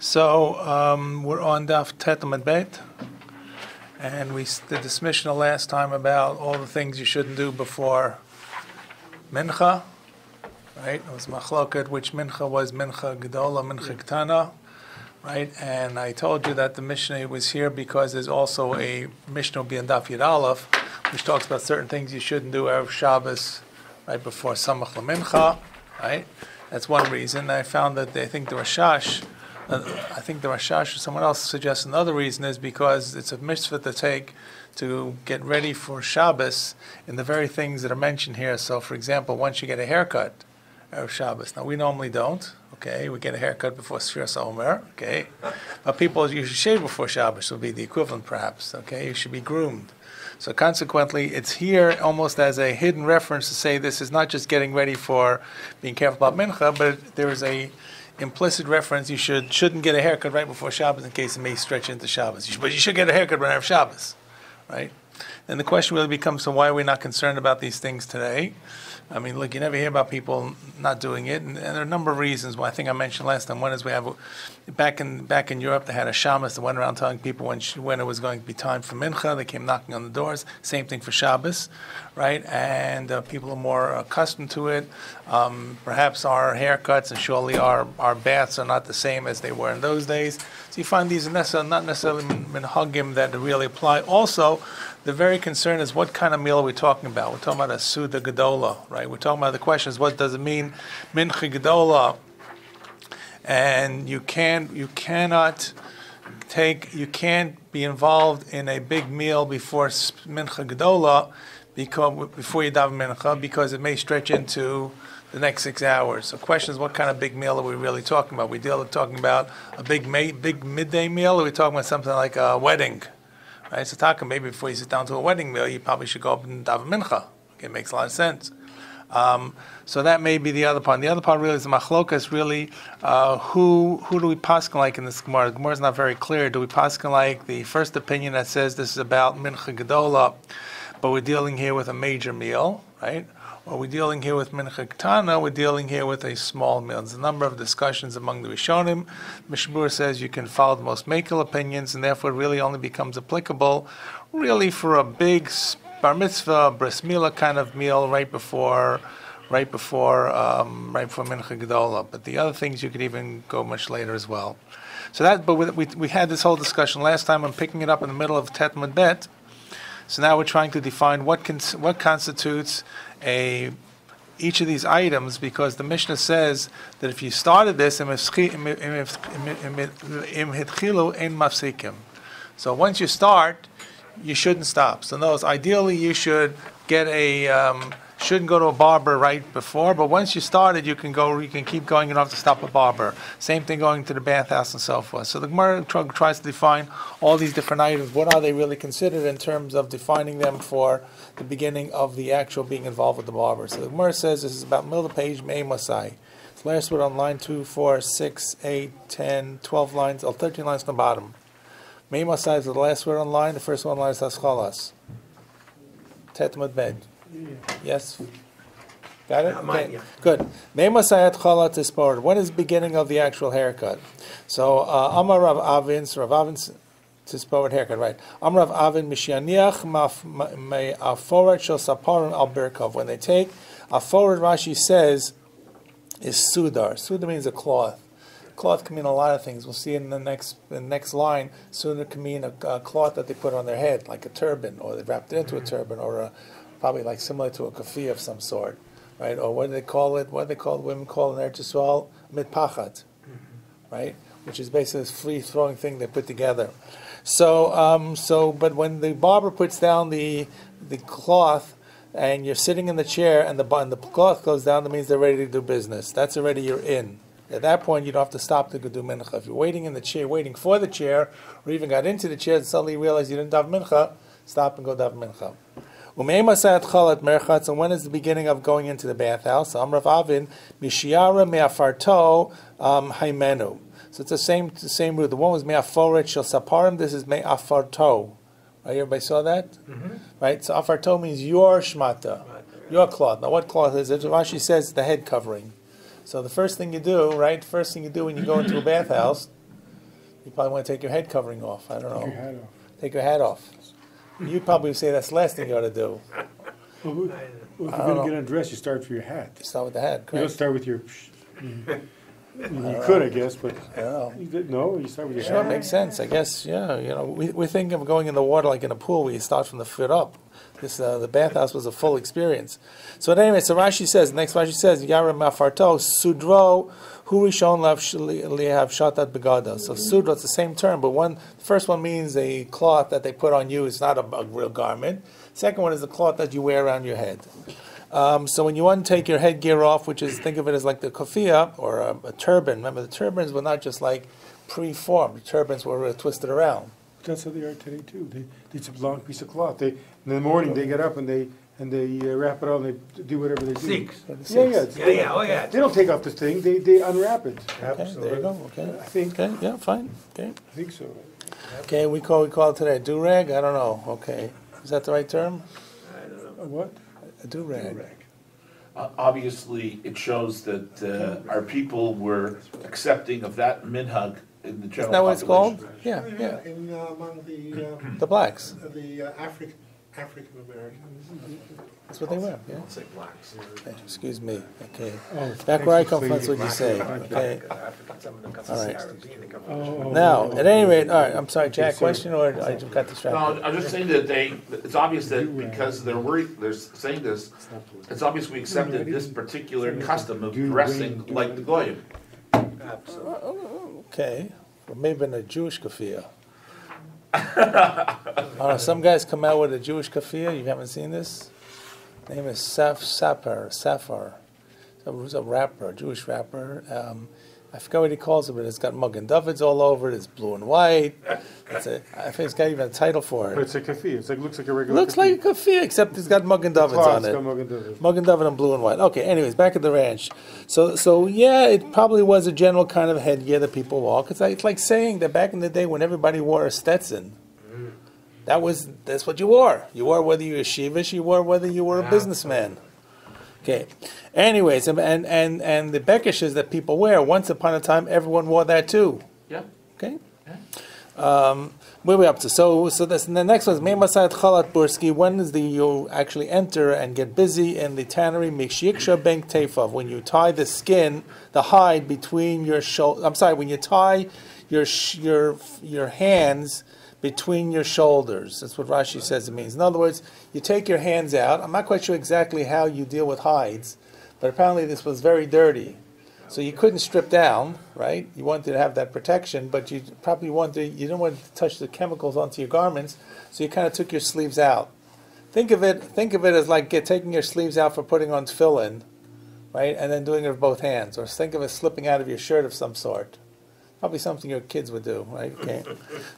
So we're on Daf Tet Amud Bet, and we did this Mishnah last time about all the things you shouldn't do before Mincha, right? It was Machloket, which Mincha was Mincha Gedola, Mincha Ketana, right? And I told you that the Mishnah was here because there's also a Mishnah be in Daf Yud Aleph, which talks about certain things you shouldn't do Erev Shabbos, right before Samach LaMincha, right? That's one reason. I found that I think the Rashash or someone else suggests another reason is because it's a mitzvah to get ready for Shabbos in the very things that are mentioned here. So, for example, once you get a haircut of Shabbos, now we normally don't. Okay, we get a haircut before Sfiras HaOmer. Okay, but people usually shave before Shabbos would be the equivalent, perhaps. Okay, you should be groomed. So consequently, it's here almost as a hidden reference to say this is not just getting ready for being careful about Mincha, but there is a implicit reference you shouldn't get a haircut right before Shabbos in case it may stretch into Shabbos. But you should get a haircut right after Shabbos, right? Then the question really becomes, so why are we not concerned about these things today? I mean, look, you never hear about people not doing it, and there are a number of reasons. Well, I think I mentioned last time. One is we have back in Europe, they had a shamus that went around telling people when it was going to be time for mincha. They came knocking on the doors. Same thing for Shabbos, right? And people are more accustomed to it. Perhaps our haircuts and surely our baths are not the same as they were in those days. So you find these are not necessarily minhagim that really apply. Also, the very concern is what kind of meal are we talking about? We're talking about a Suda Gedola, right? We're talking about the question is what does it mean, Mincha Gedola? And you can't be involved in a big meal before Mincha Gedola, before you daven Mincha, because it may stretch into the next 6 hours. So the question is, what kind of big meal are we really talking about? We're talking about a big midday meal, or are we talking about something like a wedding? Right, so taka, maybe before you sit down to a wedding meal, you probably should go up and daven mincha. Okay, it makes a lot of sense. So that may be the other part. And the other part really is the machloka is really who do we paskin like in this Gemara? The Gemara is not very clear. Do we paskin like the first opinion that says this is about mincha gedola, but we're dealing here with a major meal, right? Or we're dealing here with mincha ketana, we're dealing here with a small meal. There's a number of discussions among the Rishonim. Mishmur says you can follow the most makel opinions, and therefore it really only becomes applicable really for a big bar mitzvah, bris milah kind of meal right before mincha gedola. But the other things you could even go much later as well. So that, but we had this whole discussion last time. I'm picking it up in the middle of Tet Amud Bet. So now we're trying to define what constitutes each of these items, because the Mishnah says that if you started this, so once you start, you shouldn't stop. So notice, ideally you should shouldn't go to a barber right before, but once you started, you can keep going. You don't have to stop a barber. Same thing going to the bathhouse and so forth. So the Gemara tries to define all these different items. What are they really considered in terms of defining them for the beginning of the actual being involved with the barber? So the Gemara says this is about middle of the page, Me'ei Masai. It's last word on line 2, 4, 6, 8, 10, 12 lines, 13 lines from the bottom. Me'ei Masai is the last word on line. The first one line is Haschalas. Tet Amud Bet. Yes? Got it? Okay. Yeah. Good. When is the beginning of the actual haircut? So, Amar Rav Avin Tispored haircut, right. Amar Rav Avin Mishianiach Aforet Shel Saparim Al Birkov. When they take, Aforet, Rashi says, is Sudar. Sudar means a cloth. Cloth can mean a lot of things. We'll see in the next line. Sudar can mean a cloth that they put on their head, like a turban, or they wrapped it into a turban, or probably like similar to a kafir of some sort, right? Or what do they call it? Women call in Eretz Yisrael mitpachat, right? Which is basically this free-throwing thing they put together. But when the barber puts down the cloth, and you're sitting in the chair, and the cloth goes down, that means they're ready to do business. That's already you're in. At that point, you don't have to stop to go do mincha. If you're waiting in the chair, waiting for the chair, or even got into the chair and suddenly you realize you didn't daven mincha, stop and go daven mincha. And when is the beginning of going into the bathhouse? Amrav Avin Mishiara Me'afarto Haimenu. So it's the same root. The one was Me'aforet Shel Saparim. This is Me'afarto. Right? Everybody saw that? Mm-hmm. Right? So Afarto means your shmata, your cloth. Now what cloth is it? Rashi says the head covering. So the first thing you do, right? First thing you do when you go into a bathhouse, You probably want to take your head covering off. I don't know. Take your hat off. Take your hat off. You'd probably say that's the last thing you ought to do. Well, if you're going to get undressed, you start with your hat. You start with the hat, You correct? don't start with your... You could, I guess, but... I don't know. No, you start with your Sure, hat. makes sense. I guess, yeah. We think of going in the water like in a pool where you start from the foot up. The bathhouse was a full experience. So anyway, so Rashi says, next Rashi says, Yara Mafarto, Sudro, Hu Rishon Lihav Shatat Begada. So Sudro, it's the same term, but the first one means a cloth that they put on you. It's not a real garment. Second one is the cloth that you wear around your head. So when you want to take your headgear off, which is, think of it as like the kofia or a turban. Remember, the turbans were not just like pre-formed. The turbans were twisted around. That's how they are today too. It's a long piece of cloth. In the morning they get up and they wrap it on. They do whatever they do. Sikhs. Yeah. They don't take off this thing. They unwrap it. Okay, there you go. Okay. I think. Okay, yeah, fine. Okay. I think so. Okay, we call it today a do-rag? I don't know. Okay. Is that the right term? A what? A do-rag. Obviously, it shows that our people were accepting of that minhag in the general Isn't that what it's population. called? Yeah. In among The blacks. the African Americans. That's what they were, yeah. It's like blacks. Okay, excuse me. Okay. Oh, Back where I come thanks from, for that's what you say. saying. Okay. African, some of them come All from right. Caribbean, they come from Now, at any rate, all right, I'm sorry, Jack, sorry. question or I just got No, distracted? I'm just saying that it's obvious that because they're worried, they're saying this, it's obvious we accepted this particular custom of dressing like the Goyim. Absolutely. Okay. Well, maybe in a Jewish kafia. Some guys come out with a Jewish kafia. You haven't seen this? Name is Safar. Who's a rapper, a Jewish rapper. I forgot what he calls it, but it's got Magen Davids all over it. It's blue and white. I think it's got even a title for But it. it's a kafir. Looks like a regular. Looks like a kafia, except it's got Magen Davids on it. Magen David and blue and white. Okay, anyways, back at the ranch. So yeah, it probably was a general kind of headgear that people wore. It's like saying that back in the day when everybody wore a Stetson, that's what you wore. You wore whether you were sheevish, you wore whether you were a businessman. Okay. Anyways, and the bekishes that people wear, once upon a time, everyone wore that too. Yeah. Okay. Where are we up to? So this, and the next one is Meimasayat Chalat Burski. When is you actually enter and get busy in the tannery? Mikshiksha Benk Tefav. When you tie the skin, the hide between your when you tie your hands between your shoulders. That's what Rashi says it means. In other words, you take your hands out. I'm not quite sure exactly how you deal with hides, but apparently this was very dirty. So you couldn't strip down, right? You wanted to have that protection, but you probably you didn't want to touch the chemicals onto your garments, so you kind of took your sleeves out. Think of it as like taking your sleeves out for putting on tefillin, right? And then doing it with both hands. Or think of it slipping out of your shirt of some sort. Probably something your kids would do, right? Okay.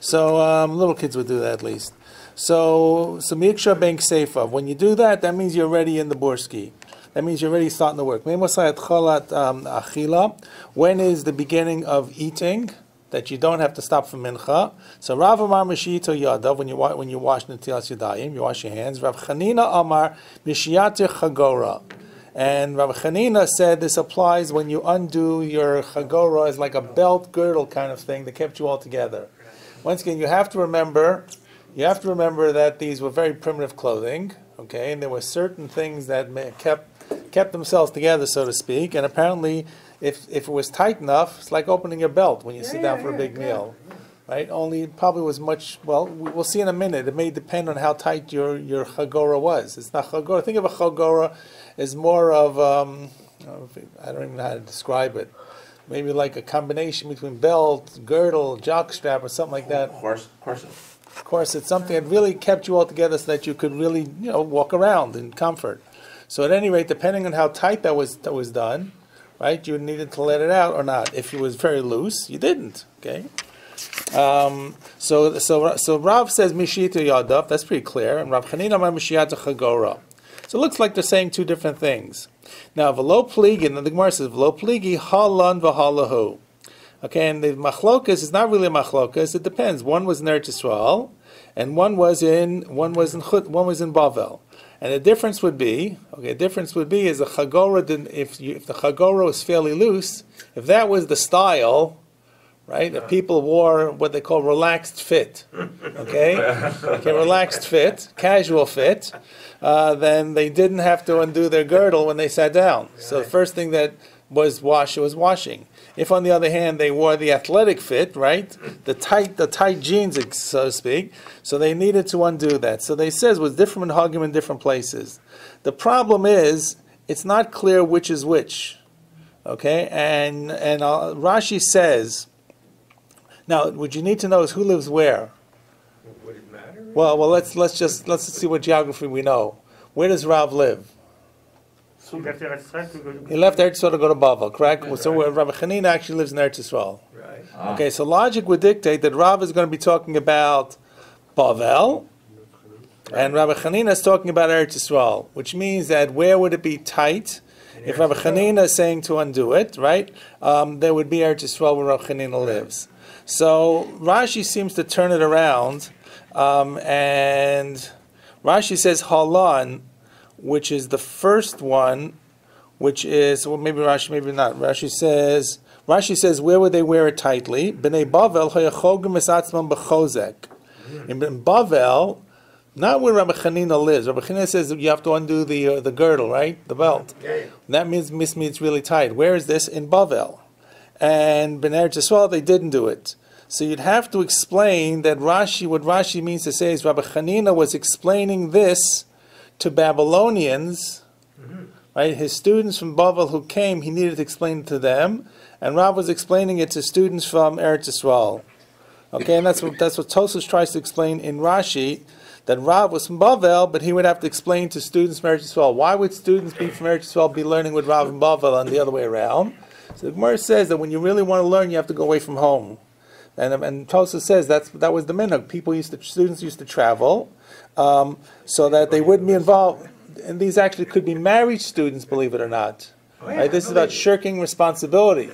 So little kids would do that at least. So miksha bank seifa. When you do that, that means you're already in the borski. That means you're already starting to work. When is the beginning of eating that you don't have to stop for mincha? So Rav Amar Mishito Yadav, when you wash Netilas Yadayim, you wash your hands. Rav Chanina Amar Mishiyate Chagora. And Rav Chanina said this applies when you undo your chagora as like a belt girdle kind of thing that kept you all together. Once again, you have to remember that these were very primitive clothing, okay, and there were certain things that kept themselves together, so to speak. And apparently, if it was tight enough, it's like opening your belt when you sit down for a big meal, right? Only it probably was much. Well, we'll see in a minute. It may depend on how tight your chagora was. It's not chagora. Think of a chagora as more of I don't even know how to describe it. Maybe like a combination between belt, girdle, jock strap, or something like that. Corset. Of course, it's something that really kept you all together so that you could really, walk around in comfort. So at any rate, depending on how tight that was done, right, you needed to let it out or not. If it was very loose, you didn't. Okay. So Rav says Mishita Yadav. That's pretty clear. And Rav Chanina Amar Mishiyata Chagora. So it looks like they're saying two different things. Now, V'lo Pligi, and the Gemara says V'lo Pligi Halan V'halahu. Okay, and the machlokas is not really a machlokas. It depends. One was in Eretz Yisrael, and one was in Bavel. And the difference would be, is the chagora. If the chagora was fairly loose, if that was the style, right? If people wore what they call relaxed fit, okay, relaxed fit, casual fit, then they didn't have to undo their girdle when they sat down. So the first thing that was washing. If, on the other hand, they wore the athletic fit, right, the tight jeans, so to speak, so they needed to undo that. So they says was different minhagim in different places. The problem is it's not clear which is which, okay? And Rashi says, now what you need to know is who lives where. Would it matter? Well, let's see what geography we know. Where does Rav live? He left Eretz Yisrael to go to Bavel, correct? So where Rabbi Chanina actually lives in Eretz Yisrael. Right. Okay, so logic would dictate that Rav is going to be talking about Bavel, and Rabbi Chanina is talking about Eretz Yisrael, which means that where would it be tight? If Rabbi Chanina is saying to undo it, right, there would be Eretz Yisrael where Rabbi Chanina lives. So Rashi seems to turn it around, and Rashi says Halan, which is the first one, which is, well, maybe Rashi, maybe not. Rashi says, where would they wear it tightly? B'nei Bavel hayachogim es atzmam b'chozek. In Bavel, not where Rabbi Chanina lives. Rabbi Chanina says you have to undo the girdle, right, the belt. That means it's really tight. Where is this? In Bavel. And B'nei Eretz Yisrael, they didn't do it. So you'd have to explain that what Rashi means to say is Rabbi Chanina was explaining this to Babylonians, right? His students from Bavel who came, he needed to explain it to them, and Rav was explaining it to students from Eretz Yisrael. Okay, and that's what Tosfos tries to explain in Rashi, that Rav was from Bavel, but he would have to explain to students from Eretz Yisrael. Why would students from Eretz Yisrael be learning with Rav in Bavel and the other way around? So the Gemara says that when you really want to learn, you have to go away from home. And Tosfos says that was the minhag. Students used to travel, so that they wouldn't be involved. And these actually could be married students, believe it or not. Right? This is about shirking responsibility.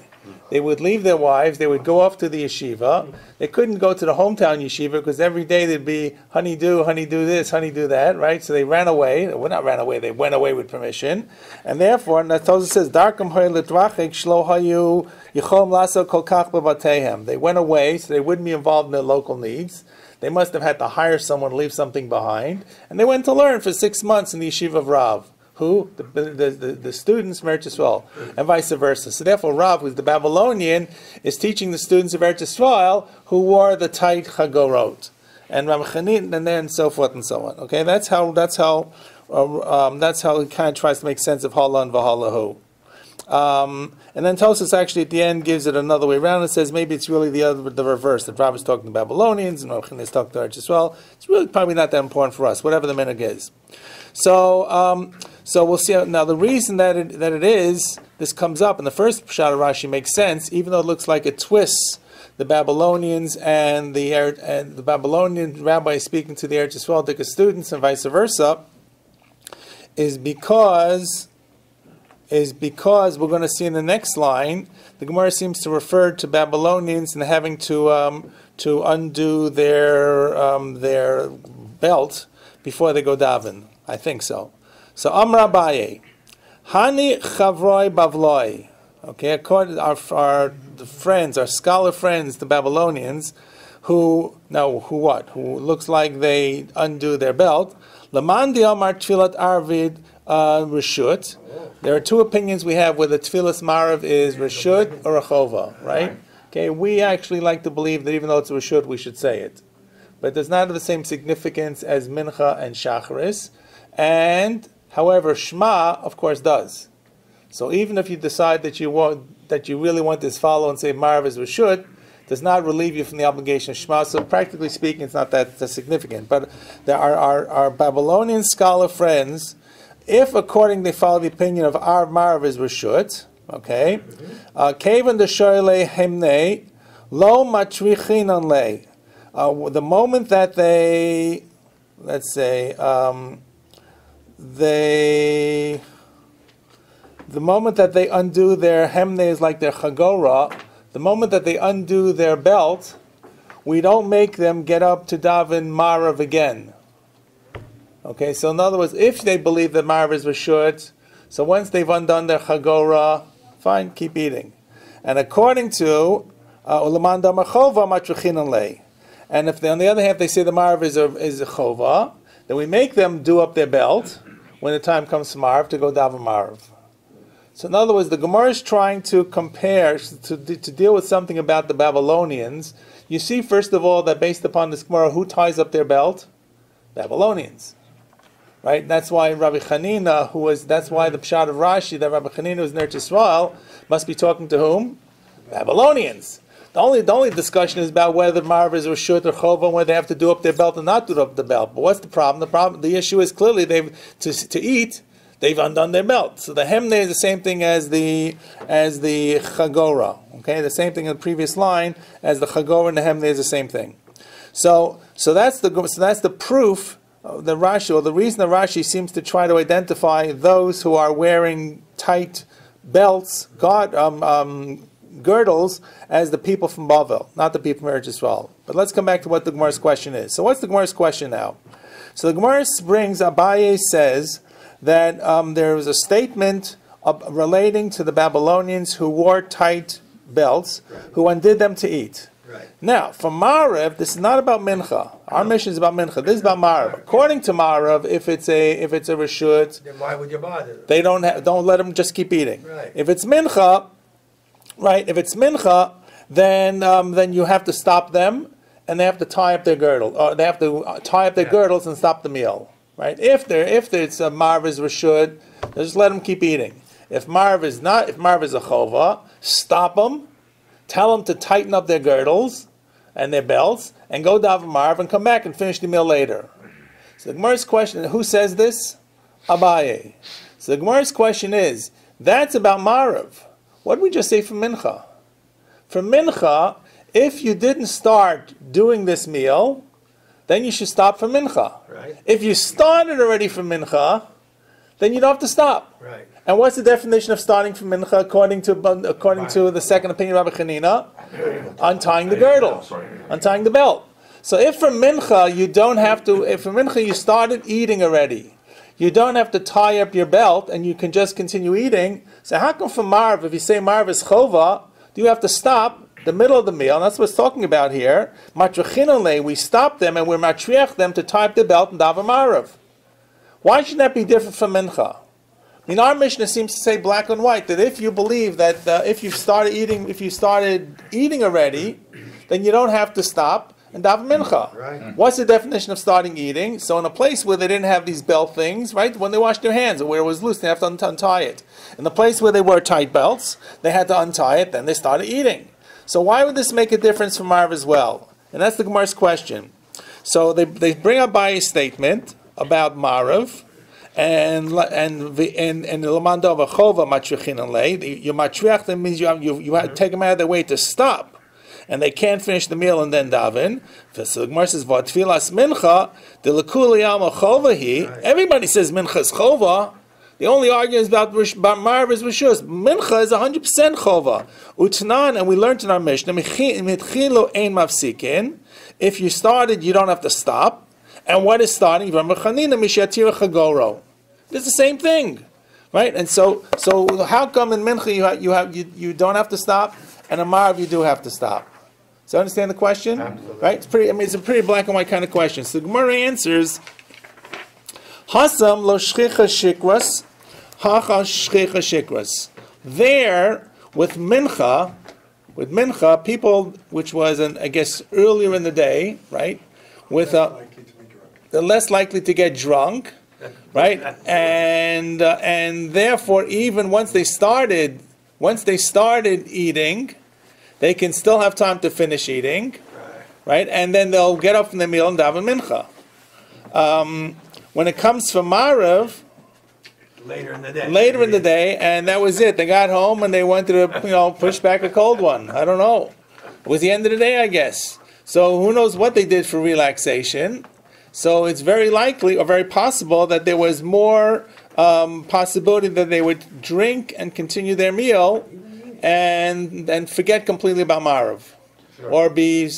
They would leave their wives, they would go off to the yeshiva. They couldn't go to the hometown yeshiva because every day there'd be honeydew this, honeydew that, right? So they ran away. Well, not ran away, they went away with permission. And therefore, and that Tosfos says, Darkam hoy litvachik shlo hayu yichom laso kol kach b'batehem. They went away, so they wouldn't be involved in their local needs. They must have had to hire someone, leave something behind. And they went to learn for 6 months in the yeshiva of Rav. Who? The students of Eretz Yisrael, and vice versa. So therefore, Rav, who's the Babylonian, is teaching the students of Eretz Yisrael who wore the tight chagorot, and Rabbi Chanin, and then so forth and so on. Okay, that's how he kind of tries to make sense of Hala and Vahalahu. And then Tosfos actually at the end gives it another way around and says maybe it's really the reverse. That Rav is talking to Babylonians and Rabbi Chanin is talking to Eretz Yisrael. It's really probably not that important for us, whatever the minhag is. So we'll see. Now the reason that it is, this comes up, and the first pshat of Rashi makes sense, even though it looks like it twists the Babylonians and the Babylonian rabbi speaking to the Eretz Yisrael students and vice versa, is because we're going to see in the next line, the Gemara seems to refer to Babylonians and having to undo their belt before they go daven. I think so. So Amra Abaye, Hani Chavroi Bavloi. Okay, according to our friends, our scholar friends, the Babylonians, who looks like they undo their belt. Lamandi Amar Tfilat Arvid Rishut. There are two opinions we have whether Tfilas Marav is Rishut or a Chova, right? Okay, we actually like to believe that even though it's Rishut, we should say it. But it does not have the same significance as Mincha and Shacharis. And however, Shema, of course, does. So even if you decide that you really want this follow and say Marav is Rishut, does not relieve you from the obligation of Shema. So practically speaking, it's not that significant. But there are our Babylonian scholar friends, if according they follow the opinion of our Marav is Rishut, okay, Kevan de Shoyle Hemne, Lo Matrichin Anle. The moment that they, let's say, the moment that they undo their hemne is like their chagora, the moment that they undo their belt, we don't make them get up to daven Marav again. Okay, so in other words, if they believe that Marav is Rishut, so once they've undone their chagora, fine, keep eating. And according to Ulamanda machova matruchinan lei. And if on the other hand they say the Marav is a chova, then we make them do up their belt when the time comes to Marav to go daven Marav. So in other words, the Gemara is trying to compare, to deal with something about the Babylonians. You see, first of all, that based upon this Gemara, who ties up their belt? Babylonians. Right? That's why Rabbi Chanina, that's why the Pshat of Rashi, that Rabbi Chanina who's near to Israel, must be talking to whom? Babylonians. The only discussion is about whether Marav is Reshut or Chova, and whether they have to do up their belt or not do up the belt. But what's the problem? The issue is clearly to eat, they've undone their belt. So the hemne is the same thing as the chagora. Okay, the same thing in the previous line as the chagora and the hemne is the same thing. So that's the proof. The Rashi, or the reason the Rashi seems to try to identify those who are wearing tight belts, girdles, as the people from Bavel, not the people from Eretz Yisrael. But let's come back to what the Gemara's question is. So what's the Gemara's question now? So the Gemara brings, Abaye says that there was a statement relating to the Babylonians who wore tight belts, who undid them to eat. Right. Now, for Marav, this is not about Mincha. Our mission is about Mincha. This is about Marav. According to Marav, if it's a Reshut, Then why would you bother? they don't let them just keep eating. Right. If it's Mincha, then you have to stop them, and they have to tie up their girdle, or they have to tie up their girdles and stop the meal. Right? If it's a Marav is Reshut, just let them keep eating. If Marav is a Chova, stop them. Tell them to tighten up their girdles and their belts and go daven Marav and come back and finish the meal later. So the Gemara's question, who says this? Abaye. So the Gemara's question is, that's about Marav. What did we just say for Mincha? For Mincha, if you didn't start doing this meal, then you should stop for Mincha. Right. If you started already for Mincha, then you don't have to stop. Right. And what's the definition of starting from Mincha according to the second opinion of Rabbi Chanina? Untying the girdle, untying the belt. So if from Mincha you started eating already, you don't have to tie up your belt and you can just continue eating. So how come for Marav, if you say Marav is Chova, do you have to stop the middle of the meal? And that's what it's talking about here. Matrachinole, we stop them and we're matriach them to tie up the belt and daven Marav. Why should that be different from Mincha? I mean, our Mishnah seems to say black and white that if you believe that if you started eating already, then you don't have to stop and daven Mincha. Right. What's the definition of starting eating? So in a place where they didn't have these belt things, right? When they washed their hands or where it was loose, they have to untie it. In the place where they wore tight belts, they had to untie it, then they started eating. So why would this make a difference for Marav as well? And that's the Gemara's question. So they bring up by a statement about Marav, and the Lamanda of a Chova matrichinan lei. You matriach them means you have to take them out of their way to stop, and they can't finish the meal and then daven. So the Gemara says, "V'atfilas mincha de lekuli alma chova hi." Everybody says mincha is chova. The only argument is about Marav is Rishus. Mincha is 100% chova. Utnan, and we learned in our Mishnah, mitchilo ein mafsikin. If you started, you don't have to stop. And what is starting? It's the same thing, right? And so how come in Mincha you don't have to stop, and in Marav you do have to stop? So understand the question, right? It's a pretty black and white kind of question. So the Gemara answers, Hasam lo shchicha shikras, hacha shchicha shikras. There with Mincha, people, which was I guess earlier in the day, right? They're less likely to get drunk, right? And therefore, even once they started eating, they can still have time to finish eating, right? And then they'll get up from the meal and daven mincha. When it comes for Marav, Later in the day, and that was it. They got home and they wanted to, push back a cold one. I don't know. It was the end of the day, I guess. So who knows what they did for relaxation. So it's very likely or very possible that there was more possibility that they would drink and continue their meal and forget completely about Marav. Sure. Or be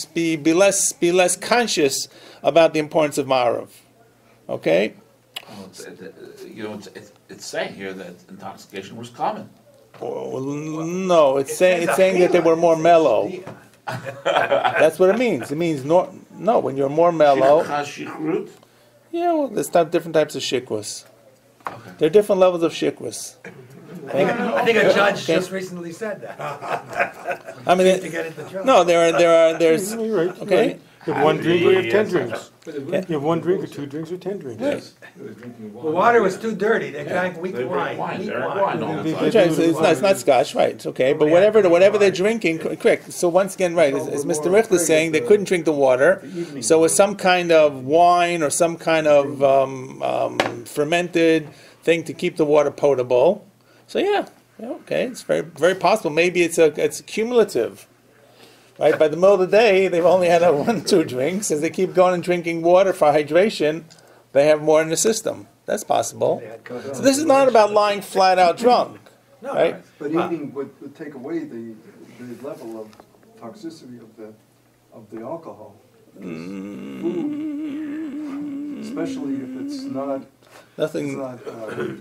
less conscious about the importance of Marav. Okay? It's saying here that intoxication was common. Well, no, it's saying that they were more mellow. That's what it means. It means no, when you're more mellow. Shikrut? Yeah, well, there's different types of shikwas. There are different levels of shikwas. I think a judge just recently said that. I mean, To get into trouble. no, there's, You're right. okay? You have one drink or you have 10 Yes. drinks. You have one drink or 2 drinks or 10 drinks. Yes. The water was too dirty. They drank weak They wine. drink wine, Weak they're wine. wine all the They- time. Okay, so it's not scotch, right? It's okay, but whatever they're drinking, correct. So once again, right, as Mr. Richter is saying, they couldn't drink the water, so it was some kind of wine or some kind of fermented thing to keep the water potable. So yeah, okay, it's very very possible. Maybe it's cumulative. Right, by the middle of the day, they've only had 1-2 drinks. As they keep going and drinking water for hydration, they have more in the system. That's possible. So this is not about lying flat out drunk, No, right? But eating would take away the level of toxicity of the alcohol. Food, especially if it's not Nothing.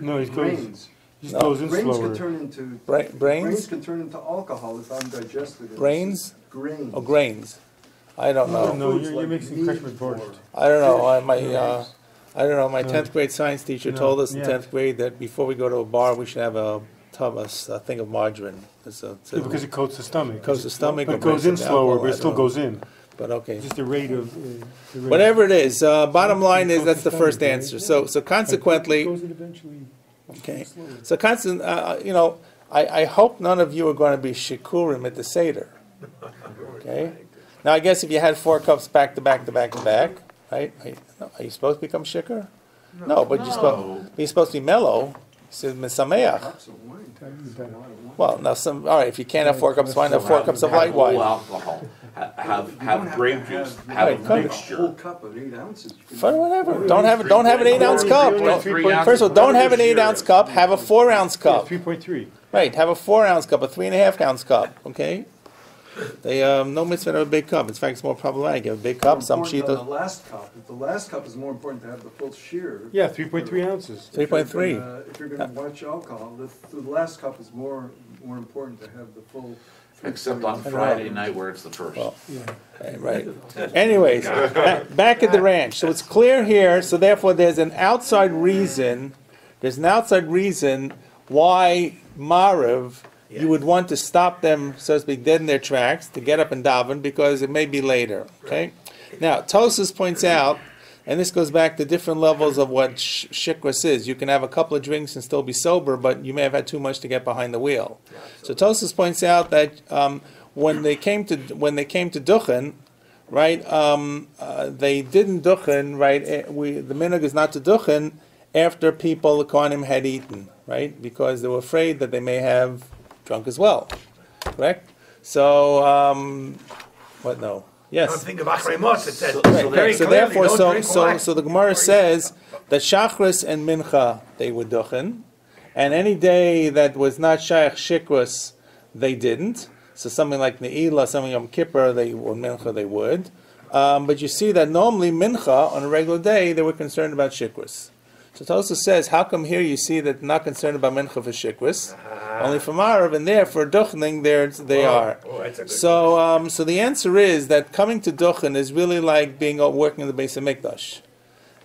No, he grains. just goes in Grains slower. can turn into Brains? grains can turn into alcohol if undigested. Grains? Grains. Oh, grains. I don't know. No, Foods you're like mixing meat fresh with borscht. or- I don't know. I don't know. My 10th grade science teacher No, told us in yeah. 10th grade that before we go to a bar, we should have a thing of margarine. Yeah, because it coats the stomach. Coats the stomach But or it goes in breaks the slower, alcohol, but I it still don't know. goes in. But okay. Just the rate of... the rate. Whatever it is, bottom line is Coats that's the stomach, first right? answer. Yeah. So But consequently, it goes in eventually okay. slower. So constant, I hope none of you are going to be shikurim at the Seder. Okay? Now, I guess if you had 4 cups back to back to back to back, right? Are you supposed to become shikar? No, but you're supposed to be mellow. He says, Mesameach. Cups of wine. Well, now all right, if you can't have 4 cups of wine, have 4 cups of light Whole wine. alcohol. Have grape juice, Right, have a cut it. Whole mixture. cup of 8 ounces. For whatever. Don't have an 8-ounce cup. First of all, don't have an 8-ounce cup, have a 4-ounce cup. 3.3. Right, have a 4-ounce cup, a 3.5-ounce cup, okay? They no mitzvah to have a big cup. In fact, it's more problematic. You have a big cup, some Important on shita. the last cup. If the last cup is more important to have the full shear. Yeah, 3.3 ounces. 3.3. If you're going to watch alcohol, the last cup is more important to have the full. Except on Friday night where it's the first. Well, right. Anyways, back at the ranch. So it's clear here. So therefore, there's an outside reason. There's an outside reason why Mariv, you would want to stop them, so to speak, dead in their tracks to get up and daven because it may be later. Okay. Now Tosas points out, and this goes back to different levels of what shikras is. You can have a couple of drinks and still be sober, but you may have had too much to get behind the wheel. So Tosas points out that when they came to duchen, right? They didn't duchen, right? The minhag is not to duchen after people, the kohanim, had eaten, right? Because they were afraid that they may have drunk as well, correct? So, what? No. Yes. Don't think of Achrei Mos. It says Right. very So clearly, therefore, don't drink wine. so the Gemara says that Shachris and Mincha they would duchen, and any day that was not Shaykh Shikras they didn't. So something like Ne'ilah, something Yom Kippur, or Mincha they would. But you see that normally Mincha on a regular day they were concerned about Shikras. So Tosa says, how come here you see that not concerned about Mincha for Shikras, only for Marav, and there for Duchening they are. Oh, that's a good So the answer is that coming to Duchen is really like working in the base of Mikdash.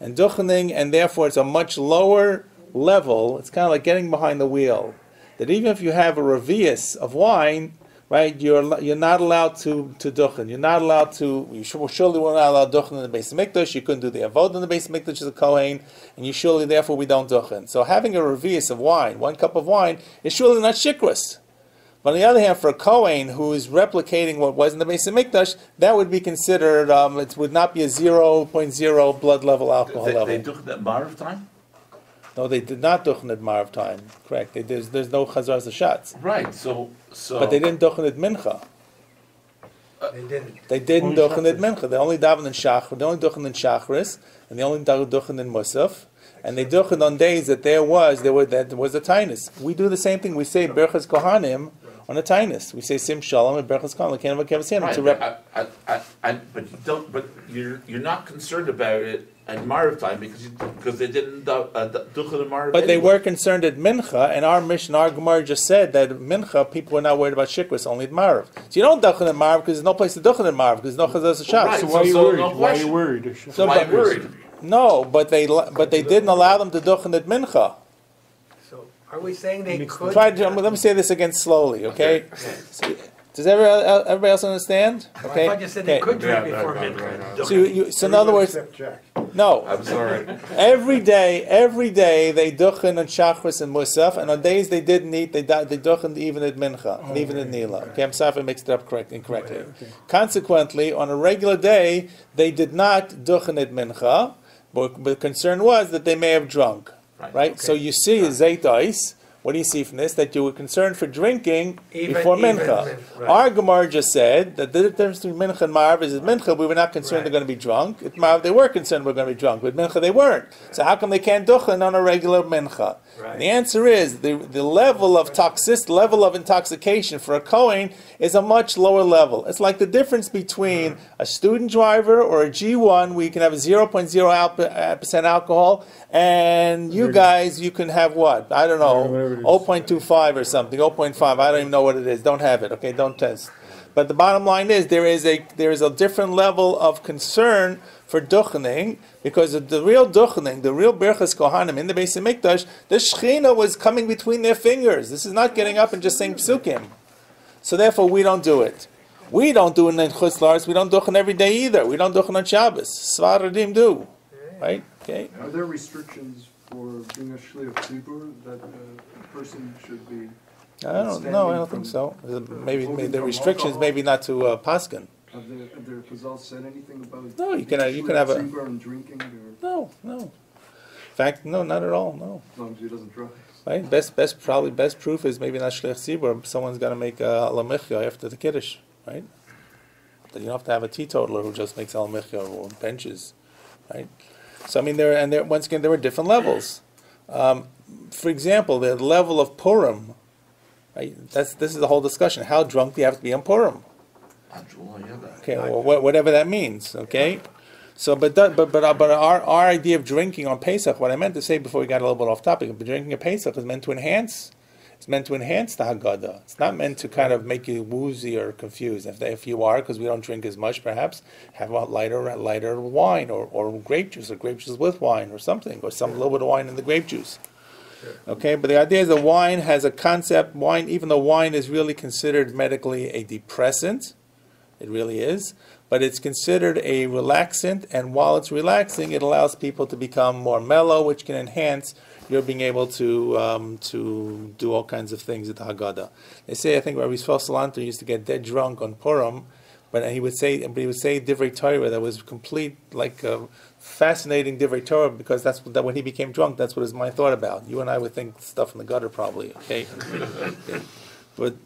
And Duchening, and therefore it's a much lower level, it's kind of like getting behind the wheel. That even if you have a revius of wine, right, you're not allowed to duchen. You're not allowed to, surely we're not allowed duchen in the base of Mikdash. You couldn't do the avod in the base of Mikdash as a Kohen, and you surely, therefore, we don't duchen. So having a revius of wine, 1 cup of wine, is surely not shikras. But on the other hand, for a Kohen who is replicating what was in the base of Mikdash, that would be considered, it would not be a 0.0 blood level alcohol level. They took that Marav time? No, they did not duchen at Marav time. Correct. There's no chazars of shots. Right, so. But they didn't duchen at Mincha. They didn't. They didn't Only duchen at Mincha. They only daven in Shachar. They only duchen in Shachris, and they only duchen in Musaf. And they duchen on days that there was a tainus. We do the same thing. We say Berchas Kohanim on a tainus. We say Sim Shalom and Berchas Kohanim. Right, To rep. I but you don't. But you're not concerned about it at Marav time because they didn't duchen and Marav. But they were concerned at Mincha, and our mission, our Gemara just said that at Mincha people were not worried about Shikwas, only at Marav. So you don't duchen at Marav because there's no place to duchen at Marav because there's no Chazas Shabbos. Right. So why are you So worried? no Why are you question. worried? So, Why worried? No, but they didn't allow them to duchen at Mincha. So are we saying they could? Let me say this again slowly, okay? Does everybody else understand? I thought you said they could drink Yeah, before right, midnight. So in other words, Except Jack. no. I'm sorry. Every day they duchen on Shachris and Musaf, and on days they didn't eat, they duchen even at Mincha, and even at Nila. Okay, I'm sorry if I mixed it up incorrectly. Okay. Consequently, on a regular day, they did not duchen at Mincha, but the concern was that they may have drunk. Right? So you see Zayt ice. What do you see from this? That you were concerned for drinking before Mincha. Right. Our Gemara just said that the difference between Mincha and Marav is that Mincha we were not concerned they're going to be drunk. At Marav they were concerned we're going to be drunk. But Mincha they weren't. So how come they can't duchen on a regular Mincha? Right. And the answer is the level of level of intoxication for a Kohen is a much lower level. It's like the difference between a student driver or a G1 where you can have a 0.0% alcohol, and you guys, you can have what? I don't know, Whatever it is. 0.25 or something, 0.5. I don't even know what it is. Don't have it. Okay, don't test. But the bottom line is there is a different level of concern for duchening, because of the real duchening, the real Birchas Kohanim in the Beis Hamikdash, the Shechina was coming between their fingers. This is not getting up and just saying psukim. So therefore we don't do it. We don't do it in Chutz La'aretz. We don't duchen every day either. We don't duchen on Shabbos. Svaradim do. Right? Okay. Are there restrictions for being a shliach tzibur that a person should be? I don't think so. Maybe the restrictions, maybe not to Paskin. Have the Chazal said anything about? No, you can being have a- shliach tzibur and drinking, or No. In fact, no, not at all. No. as long as he doesn't drive. Right? Best proof is maybe not shliach tzibur. Someone's got to make a alamichya after the kiddush, right? Then you don't have to have a teetotaler who just makes alamichya or benches, right? So I mean, once again there were different levels. For example, the level of Purim, right? This is the whole discussion. How drunk do you have to be on Purim? Okay, well, whatever that means. Okay, so but our idea of drinking on Pesach, what I meant to say before we got a little bit off topic, but drinking at Pesach is meant to enhance. It's meant to enhance the Haggadah. It's not meant to kind of make you woozy or confused. If you are, because we don't drink as much, perhaps have a lighter wine or grape juice with wine or something, or some little bit of wine in the grape juice. Okay, but the idea is that wine has a concept. Wine, even though wine is really considered medically a depressant, it really is, but it's considered a relaxant, and while it's relaxing, it allows people to become more mellow, which can enhance your being able to do all kinds of things at the Haggadah. They say, I think Rabbi Salanter used to get dead drunk on Purim, but he would say Divrei Torah that was complete, like fascinating Divrei Torah, because that's that when he became drunk, that's what his mind thought about. You and I would think stuff in the gutter probably, okay? But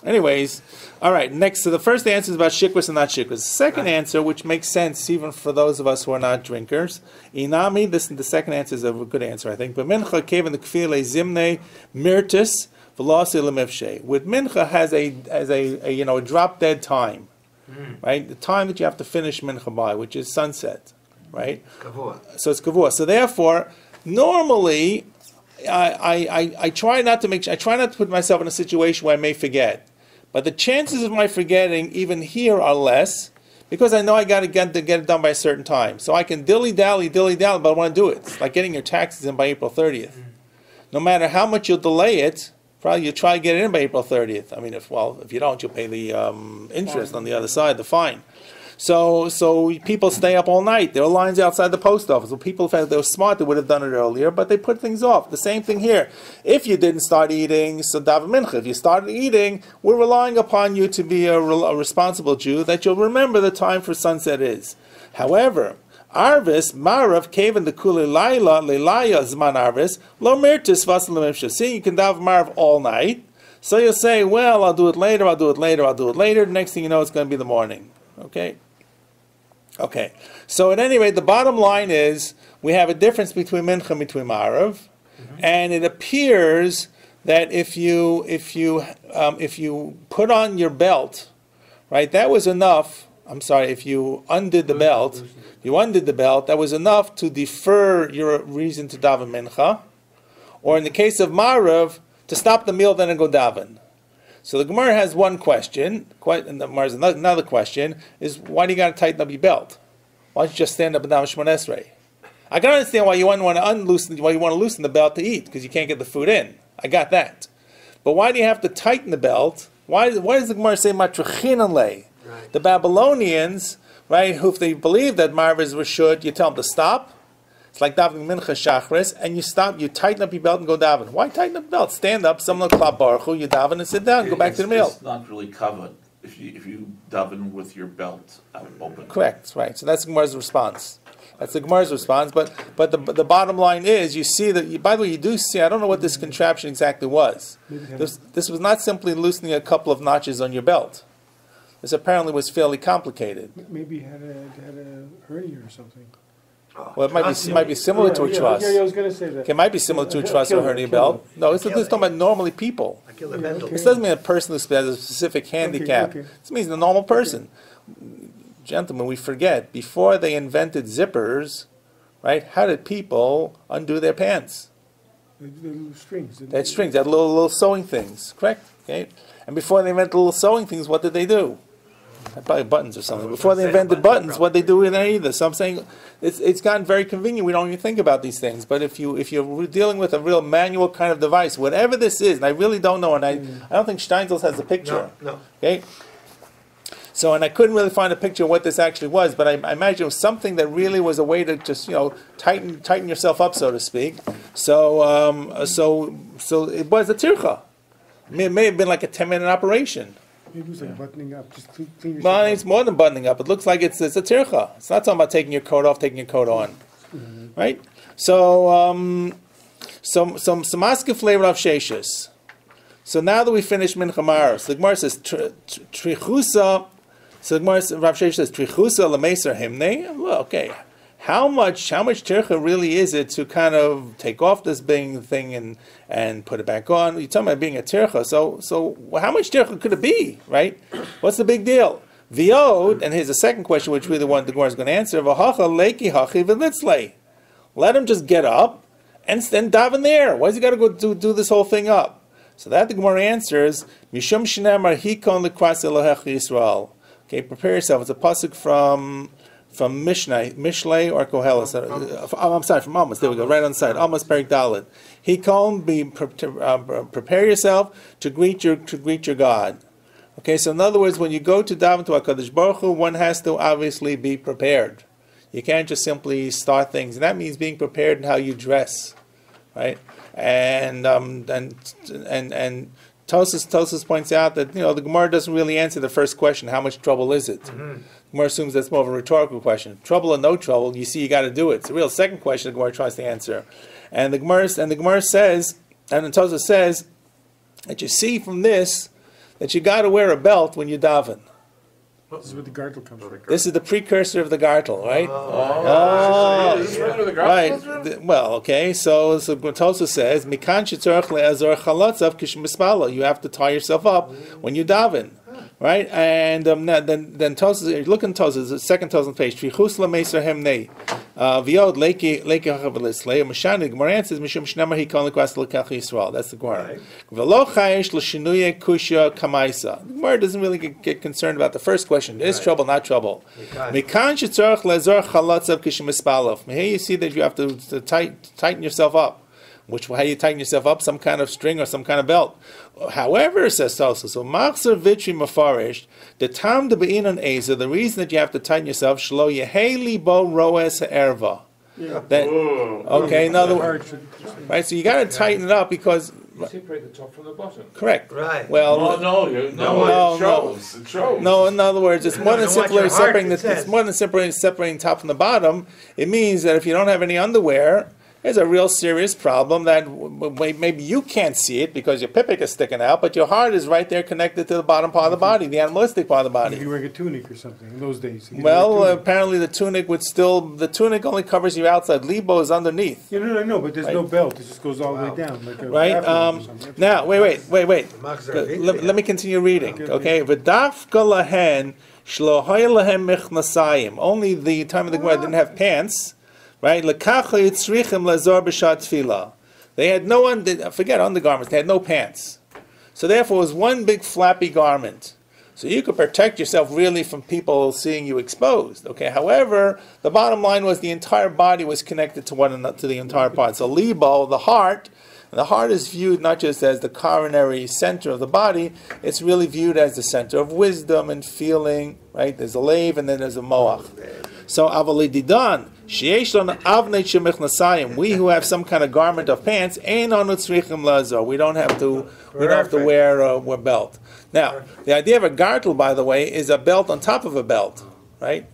anyways, all right, next, so the first answer is about shikwas and not shikwas. The second answer, which makes sense even for those of us who are not drinkers, inami, the second answer is a good answer, I think. But mincha kevan the kfile zimne mirtis velasi lemivshe. With mincha has a drop dead time, right? The time that you have to finish mincha by, which is sunset, right? Kavua. So it's kavua. So therefore, normally, I try not to put myself in a situation where I may forget. But the chances of my forgetting, even here, are less, because I know I got to get it done by a certain time. So I can dilly-dally, but I want to do it. It's like getting your taxes in by April 30th. No matter how much you'll delay it, probably you'll try to get it in by April 30th. I mean, if you don't, you'll pay the interest on the other side, the fine. So people stay up all night. There are lines outside the post office. Well, people, if they were smart, they would have done it earlier, but they put things off. The same thing here. If you didn't start eating, so daven mincha. If you started eating, we're relying upon you to be a responsible Jew, that you'll remember the time for sunset is. However, Arvis, Marav, Kavan, the Kuli Laila, Lelaya, Zman Arvis, Lo Mirtis, Vasal Lemimsha. See, you can daven Marav all night. So you'll say, well, I'll do it later. The next thing you know, it's going to be the morning. Okay. So at any rate, the bottom line is we have a difference between mincha and between marav, and it appears that if you put on your belt, right, that was enough if you undid the belt, that was enough to defer your reason to daven mincha, or in the case of Marav, to stop the meal then and go daven. So the Gemara has one question, and the Gemara has another question, is why do you got to tighten up your belt? Why don't you just stand up and down Shemon Esrei? I can understand why you want to loosen the belt to eat, because you can't get the food in. I got that. But why do you have to tighten the belt? Why does the Gemara say matrachin lay? Right. The Babylonians, right, who if they believe that Marav is Rashud, you tell them to stop. It's like davening mincha shachris, and you stop, you tighten up your belt and go daven. Why tighten up the belt? Stand up, someone will klap baruch hu, you daven and sit down, go back to the meal. It's not really covered if you daven with your belt open. Correct, right. So that's the Gemara's response. But the bottom line is, you see that, by the way, you do see, I don't know what this contraption exactly was. This was not simply loosening a couple of notches on your belt. This apparently was fairly complicated. Maybe he had a hernia or something. Well, it might be similar to a truss. Yeah, I was going to say that. Okay, it might be similar to a truss or hernia belt. No, this is talking about normally people. This doesn't mean a person who has a specific handicap. Okay. This means a normal person. Gentlemen, we forget, before they invented zippers, right, how did people undo their pants? The little strings. They had strings, they had little sewing things, correct? Okay. And before they invented little sewing things, what did they do? Probably buttons or something. Before they invented buttons, what did they do with that either? So I'm saying it's gotten very convenient. We don't even think about these things. But if you're dealing with a real manual kind of device, whatever this is, and I really don't know, and I don't think Steinsaltz has a picture. No. Okay. So, and I couldn't really find a picture of what this actually was, but I imagine it was something that really was a way to just, tighten yourself up, so to speak. So it was a tircha. It may have been like a 10-minute operation. Maybe it was like buttoning up, just clean yourself Well, up. it's more than buttoning up. It looks like it's a tircha. It's not talking about taking your coat off, taking your coat on, right? So maske flavor of sheshes. So now that we finished Mincha Maros, so the Gemara says trichusa. So the Gemara, Rav Sheshes says trichusa lemeser himne. Well, okay. How much tircha really is it to kind of take off this thing and put it back on? You're talking about being a tircha. So how much tircha could it be, right? What's the big deal? V'od, and here's the second question, which really the Gemara is going to answer. V'hacha leiki hachi v'litzlei. Let him just get up and then daven there. Why does he got to go do this whole thing up? So that the Gemara answers, Mishum Shnamar Hikon Lekras Elohech Yisrael. Okay, prepare yourself. It's a pasuk from Mishlei or Koheles. I'm sorry, from Amos. There we go, right on the side. Amos Perik Dalet. Hikon, prepare yourself to greet your God. Okay, so in other words, when you go to daven to HaKadosh Baruch Hu, one has to obviously be prepared. You can't just simply start things, and that means being prepared in how you dress, right? And Tosas points out that the Gemara doesn't really answer the first question. How much trouble is it? The Gemara assumes that's more of a rhetorical question. Trouble or no trouble, you see, you got to do it. It's a real second question the Gemara tries to answer, and the Gemara says, and Tosas says that you see from this that you got to wear a belt when you daven. This is where the gartel comes from. This is the precursor of the gartel, right? Is this where the garter Right. comes from? Well, okay. So Tosa says, "Mikan shetzorach le'azor chalatzav kishmispalo." You have to tie yourself up when you daven, right? And then Tosa, look in Tosa, the second Tosa page. Trichus lameser hemnei viod leiki hachavelislei. Mashani Gemara answers mishum shnamar hikon lekras lekach Yisrael. That's the Gemara. V'lo chayesh l'shinuye kusha kamaisa. The Gemara doesn't really get concerned about the first question. Is trouble, not trouble. Mikan shetzorach le'azor chalatzav kishmispalo. Here you see that you have to tighten yourself up. How you tighten yourself up? Some kind of string or some kind of belt. However, says Tosa, so machzer vitri mafarish, the tam de bein on eza, the reason that you have to tighten yourself, shlo yeheli bo roes ha'erva. Okay, in other words, right? So you got to tighten it up because You separate the top from the bottom. correct. Right. Well, No, it shows. It shows. no. In other words, it's more than Watch your simply heart, separating. it says. It's more than separating top from the bottom. It means that if you don't have any underwear, There's a real serious problem that maybe you can't see it because your pipik is sticking out, but your heart is right there connected to the bottom part of the body, the animalistic part of the If body. you're wearing a tunic or something in those days. you Well, wear a tunic. apparently the tunic only covers you outside. Libo is underneath. Yeah, no, but there's no belt. It just goes all the way down. Like a Right? afro or something. Now, wait. Magzar Let me continue reading. Okay, v'dafka lahen shlohay lahem michnasayim. Only the time of the Gemara didn't have pants, right? Lekacha yitzrichim lazor b'shat tefillah. They had forget undergarments. They had no pants, so therefore it was one big flappy garment. So you could protect yourself really from people seeing you exposed. Okay. However, the bottom line was the entire body was connected to to the entire part. So libo, the heart. And the heart is viewed not just as the coronary center of the body, it's really viewed as the center of wisdom and feeling, right? There's a lave and then there's a moach. So, avalididan, sheyesh avnei shemichnasayim, we who have some kind of garment of pants, ein anu tzrichim lazar, we don't have to wear a belt. Now, the idea of a gartel, by the way, is a belt on top of a belt, right?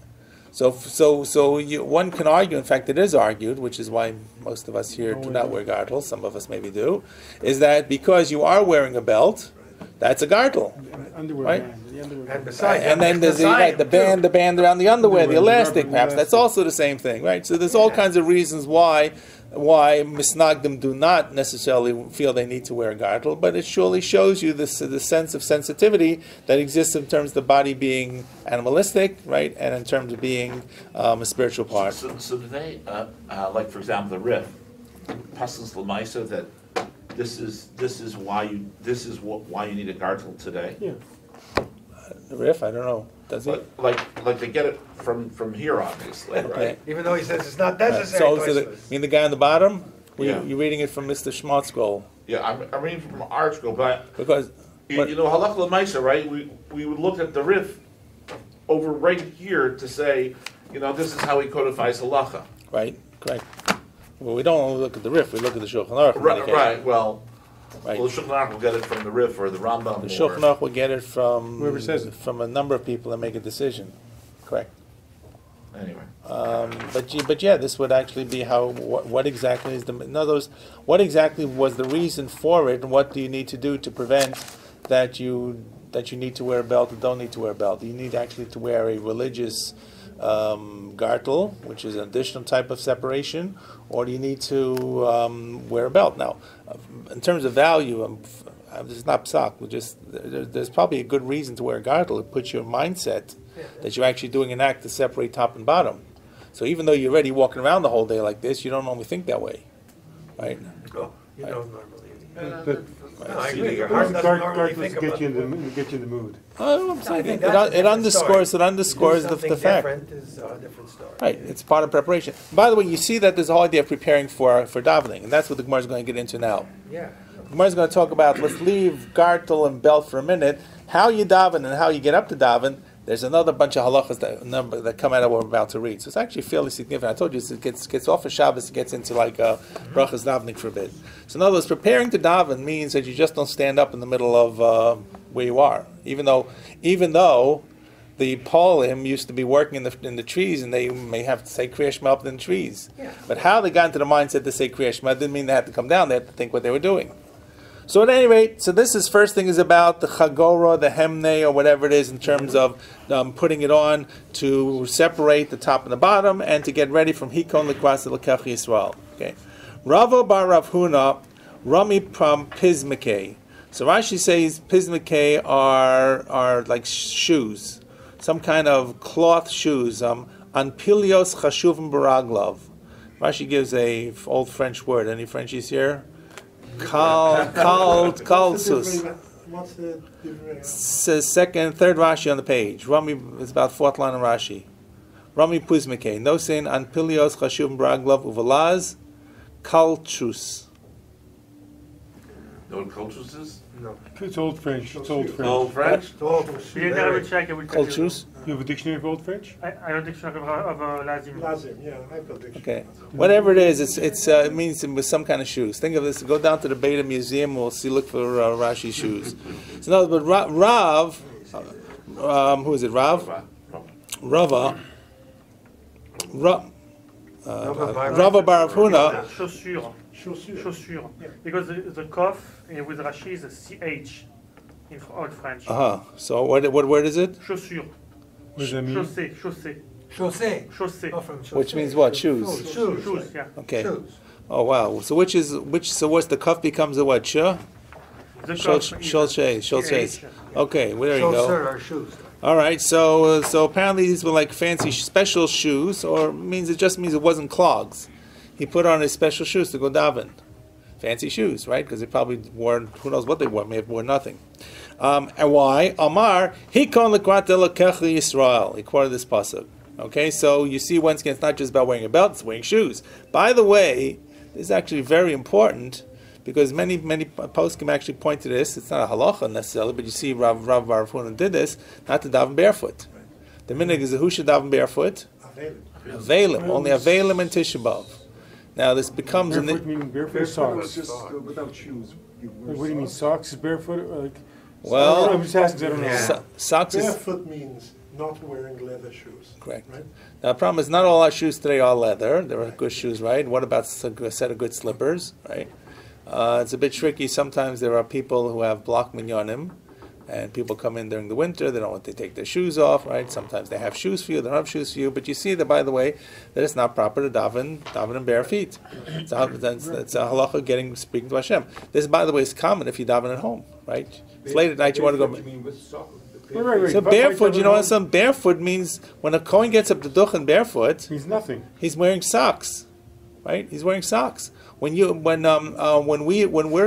So one can argue, in fact it is argued, which is why most of us here do not wear gartels, some of us maybe do, is that because you are wearing a belt, that's a gartel. Underwear Right? band. The underwear And band. besides, And then there's the band around the underwear, the elastic perhaps, that's also the same thing, right? So there's all kinds of reasons why misnagdim do not necessarily feel they need to wear a gartel, but it surely shows you the sense of sensitivity that exists in terms of the body being animalistic, right, and in terms of being a spiritual part. So do they, like for example, the Rif, Passus Lamaisa, that this is why you need a gartel today? Yeah. The riff, I don't know, does he? Like they get it from here, obviously, right? Okay. even though he says it's not necessary. So you mean the guy on the bottom? Yeah. You're reading it from Mr. Schmott's scroll. Yeah, I'm reading from our school, but Because you know, halach l'maisa, right? We would look at the Rif over right here to say, you know, this is how he codifies halacha. right, correct. Well, we don't only look at the riff, we look at the Shulchan Aruch. in many cases. Right. Well, Right. the Shulchan Aruch will get it from the Rif or the Rambam. The Shulchan Aruch will get it from Whoever says it. from a number of people that make a decision. Correct. Anyway, But yeah, this would actually be what exactly is in other words, what exactly was the reason for it, and what do you need to do to prevent that you need to wear a belt or don't need to wear a belt? Do you need actually to wear a religious gartel, which is an additional type of separation, or do you need to wear a belt? Now, in terms of value, this is not psak. There's probably a good reason to wear a gartel. It puts your mindset that you're actually doing an act to separate top and bottom. So even though you're already walking around the whole day like this, you don't normally think that way, right? Oh, you don't normally. But No, I agree. Your heart doesn't normally think gartels about get you in the mood. Oh, I'm saying I think it that's a different underscores story. the Something fact. different is a different story. Right, it's part of preparation. By the way, you see that there's a whole idea of preparing for davening, and that's what the Gemara is going to get into now. Yeah. The Gemara is going to talk about, let's leave gartel and belt for a minute, how you daven and how you get up to daven. There's another bunch of halachas that come out of what we're about to read. So it's actually fairly significant. I told you it gets off of Shabbos, it gets into like brachas davening for a bit. So in other words, preparing to daven means that you just don't stand up in the middle of where you are. Even though the Paulim used to be working in the trees, and they may have to say Kriya Shema up in the trees. Yeah. But how they got into the mindset to say Kriya Shema didn't mean they had to come down. They had to think what they were doing. So at any rate, so this first thing is about the chagora, the hemne, or whatever it is in terms of putting it on to separate the top and the bottom and to get ready from hikon likwas lekach Yisrael. Okay, Rava bar Rav Huna, Rami pram pismike. So Rashi says pismike are like shoes, some kind of cloth shoes. An pilios chashuvim baraglav. Rashi gives a old French word. Any Frenchies here? Kalsus. What's the difference? Second, third Rashi on the page. Rami is about fourth line of Rashi. Rami Puzmike. No sin an pilios chashuvim baraglav uvalaz kalchus. know what cultures is? No. It's Old French. It's Old French. Old French? You never check it. Kalchus. You have a dictionary of Old French? I don't dictionary of Lazim. Lazim, yeah, I've got dictionary. Okay, whatever it is, it means with some kind of shoes. Think of this: go down to the Beta Museum, we'll look for Rashi's shoes. So no, but Rav, who is it? Rav, Rava, Rava Bar Huna. Chaussure. Chaussure. Chaussure. Yeah. Because the cough with Rashi is a CH in Old French. So what word is it? Chaussure. What does that mean? Chaussée. Chaussée. Chaussée. Chaussée. Oh, from chaussée. Which means what? Shoes. Shoes. Shoes, yeah. Okay. Shoes. Oh wow. So so what's the cuff becomes a what? Sure. The Shulchay. Okay, well, there you go. Chaussure are shoes. All right, so apparently these were like fancy special shoes, or it just means it wasn't clogs. He put on his special shoes to go daven. Fancy shoes, right? Because they probably wore, who knows what they wore, may have worn nothing. And why? Amar, hikon lekwat elokech Yisrael. He quoted this pasuk. Okay, so you see once again, it's not just about wearing a belt, it's wearing shoes. By the way, this is actually very important, because many poskim actually point to this. It's not a halacha necessarily, but you see Rav Bar Huna did this, not to daven barefoot. The minhag is who should daven barefoot? Avelim. Only Avelim and Tisha B'Av. Now this becomes Barefoot meaning barefoot or Barefoot socks? is just without shoes. Like, what do you mean, socks is barefoot? Like, well, I'm just asking, I don't know. socks is Barefoot means not wearing leather shoes. correct. Right? Now the problem is not all our shoes today are leather. There are good shoes, right? What about a set of good slippers, right? It's a bit tricky. Sometimes there are people who have block minyanim, and people come in during the winter. They don't want to take their shoes off, right? Sometimes they have shoes for you. They don't have shoes for you. But you see that, by the way, that it's not proper to daven in bare feet. It's a halacha speaking to Hashem. This, by the way, is common if you daven at home, right? It's late at night. You want to go. Right. So barefoot, you know what? Some barefoot means when a Kohen gets up to duchen barefoot, Means nothing. he's wearing socks, right? He's wearing socks. When we're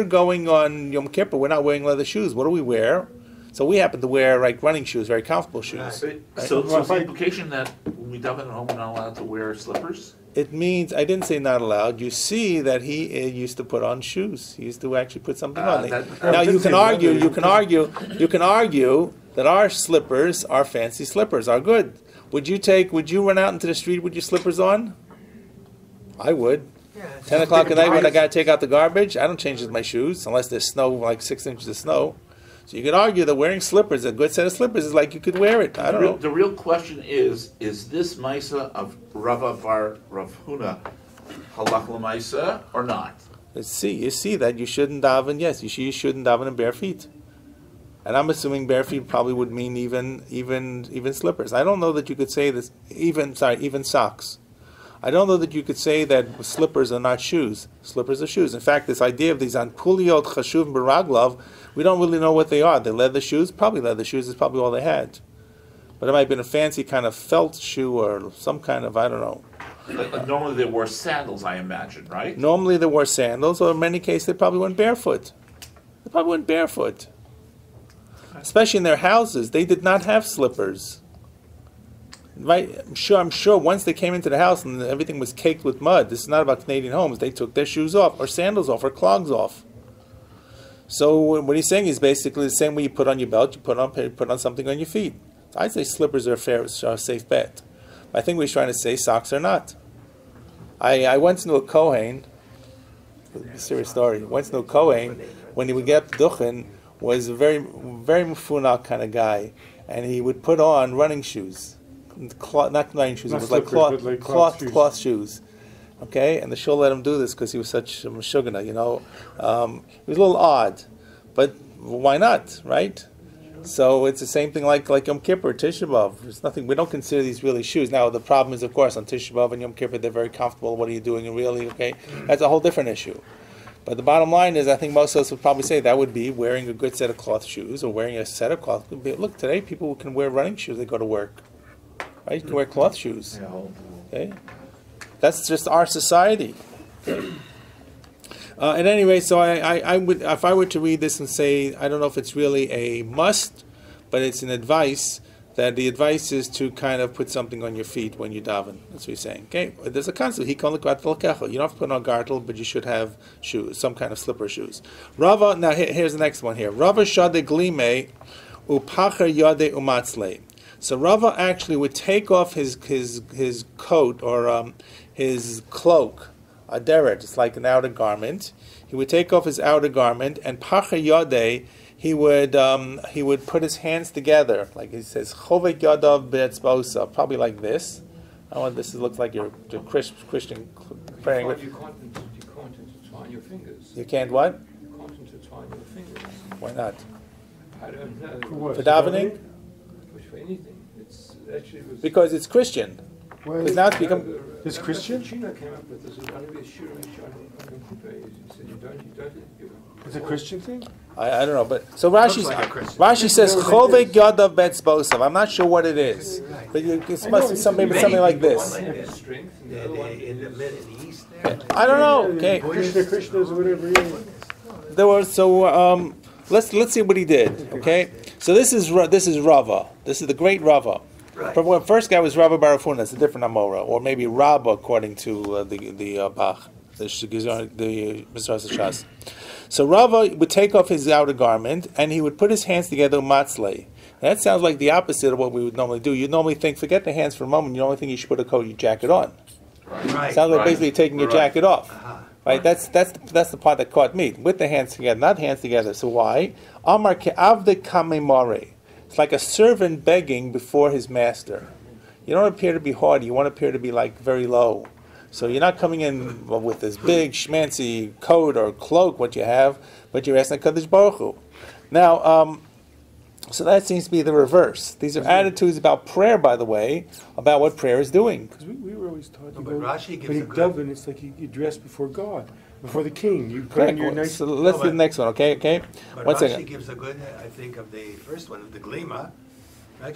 going on Yom Kippur, we're not wearing leather shoes. What do we wear? So we happen to wear like running shoes, very comfortable shoes. So it's the implication that when we daven at home, we're not allowed to wear slippers? It means, I didn't say not allowed. You see that he used to put on shoes. He used to actually put something on. Now you can argue that our slippers, our fancy slippers, are good. Would you run out into the street with your slippers on? I would. 10 o'clock at night when I got to take out the garbage, I don't change my shoes unless there's snow, like 6 inches of snow. So you could argue that wearing slippers, a good set of slippers, is like you could wear it. I don't know. The real question is this Maisa of Rava Bar Rav Huna halach l'maisa or not? You see that you shouldn't daven. Yes, you shouldn't daven in bare feet. And I'm assuming bare feet probably would mean even slippers. I don't know that you could say this. Even socks. I don't know that you could say that slippers are not shoes. Slippers are shoes. In fact, this idea of these anpuliot chashuv b'raglav, we don't really know what they are. They're leather shoes. Probably leather shoes is probably all they had. But it might have been a fancy kind of felt shoe or some kind of, I don't know. Normally they wore sandals, I imagine, right? Normally they wore sandals, or in many cases they probably went barefoot. Especially in their houses. They did not have slippers. Right? I'm sure once they came into the house and everything was caked with mud, this is not about Canadian homes, they took their shoes off, or sandals off, or clogs off. So what he's saying is basically the same way you put on your belt, you put on something on your feet. So I'd say slippers are a safe bet. I think what he's trying to say, socks are not. I once knew a Kohen, a serious story, once knew a Kohen, when he would get up to Duchen, was a very, very mufunak kind of guy, and he would put on running shoes. Not running shoes, it was like cloth shoes. Okay, and the shul let him do this because he was such a meshugana, you know. It was a little odd, but why not, right? So it's the same thing like Yom Kippur, Tisha B'Av. There's nothing. We don't consider these really shoes. Now the problem is, of course, on Tisha B'Av and Yom Kippur, they're very comfortable. What are you doing? And really, okay, that's a whole different issue. But the bottom line is, I think most of us would probably say that would be wearing a good set of cloth shoes or wearing a set of cloth. Look, today people can wear running shoes. They go to work. Right? You can wear cloth shoes. Okay, that's just our society. Okay? At any rate, so I would, if I were to read this and say, I don't know if it's really a must, but it's an advice. That the advice is to kind of put something on your feet when you daven. That's what he's saying. Okay, there's a concept. You don't have to put on gartel, but you should have shoes, some kind of slipper shoes. Rava. Now here's the next one here. Rava shade glime upacher yade umatzle. So Rava actually would take off his coat or his cloak, a deret. It's like an outer garment. He would take off his outer garment and pacher yade. He would put his hands together, like he says, chovek yadav be'etzbosa, probably like this, I want this to look like you're Christian praying. You can't intertwine your fingers. You can't what? You can't intertwine your fingers. Why not? I don't know. For what? For davening? For anything. It's actually was. Because it's Christian. Well, Because now it's become. It's Christian? Chino came up with this. It only be a shooting shot on Kippur. He said you don't. It's a Christian thing? I don't know, but so Rashi like a Christian. Rashi says chovek yadav betzbosav. I'm not sure what it is, but it must be something like this. Strength. And the In other one the is East there. I don't know. Okay, Krishna's or whatever. Yeah. there was let's see what he did. Okay, so this is Rava. This is the great Rava. Right. The first guy was Rabbi Barafuna. It's a different Amora, or maybe Rabba according to the Bach, the Mizras Shas. So Rava would take off his outer garment and he would put his hands together matzlei. That sounds like the opposite of what we would normally do. You normally think, forget the hands for a moment. You normally think you should put a coat, your jacket on. Right. Sounds like basically taking your jacket off. Right? That's the part that caught me. With the hands together, not hands together. So why? Amar ke'avde kamemare. It's like a servant begging before his master. You don't appear to be haughty. You want to appear to be like very low. So you're not coming in with this big schmancy coat or cloak, what you have, but you're asking Kadosh Baruch Hu. Now, so that seems to be the reverse. These are attitudes about prayer, by the way, about what prayer is doing. Because we were always taught No, you but go, Rashi gives when a you good- daven, it's like you dress before God, before the king. You put Correct. on your nice... So let's do the next one, okay? But One Rashi second. gives a good, I think, of the first one, of the Glima. Right?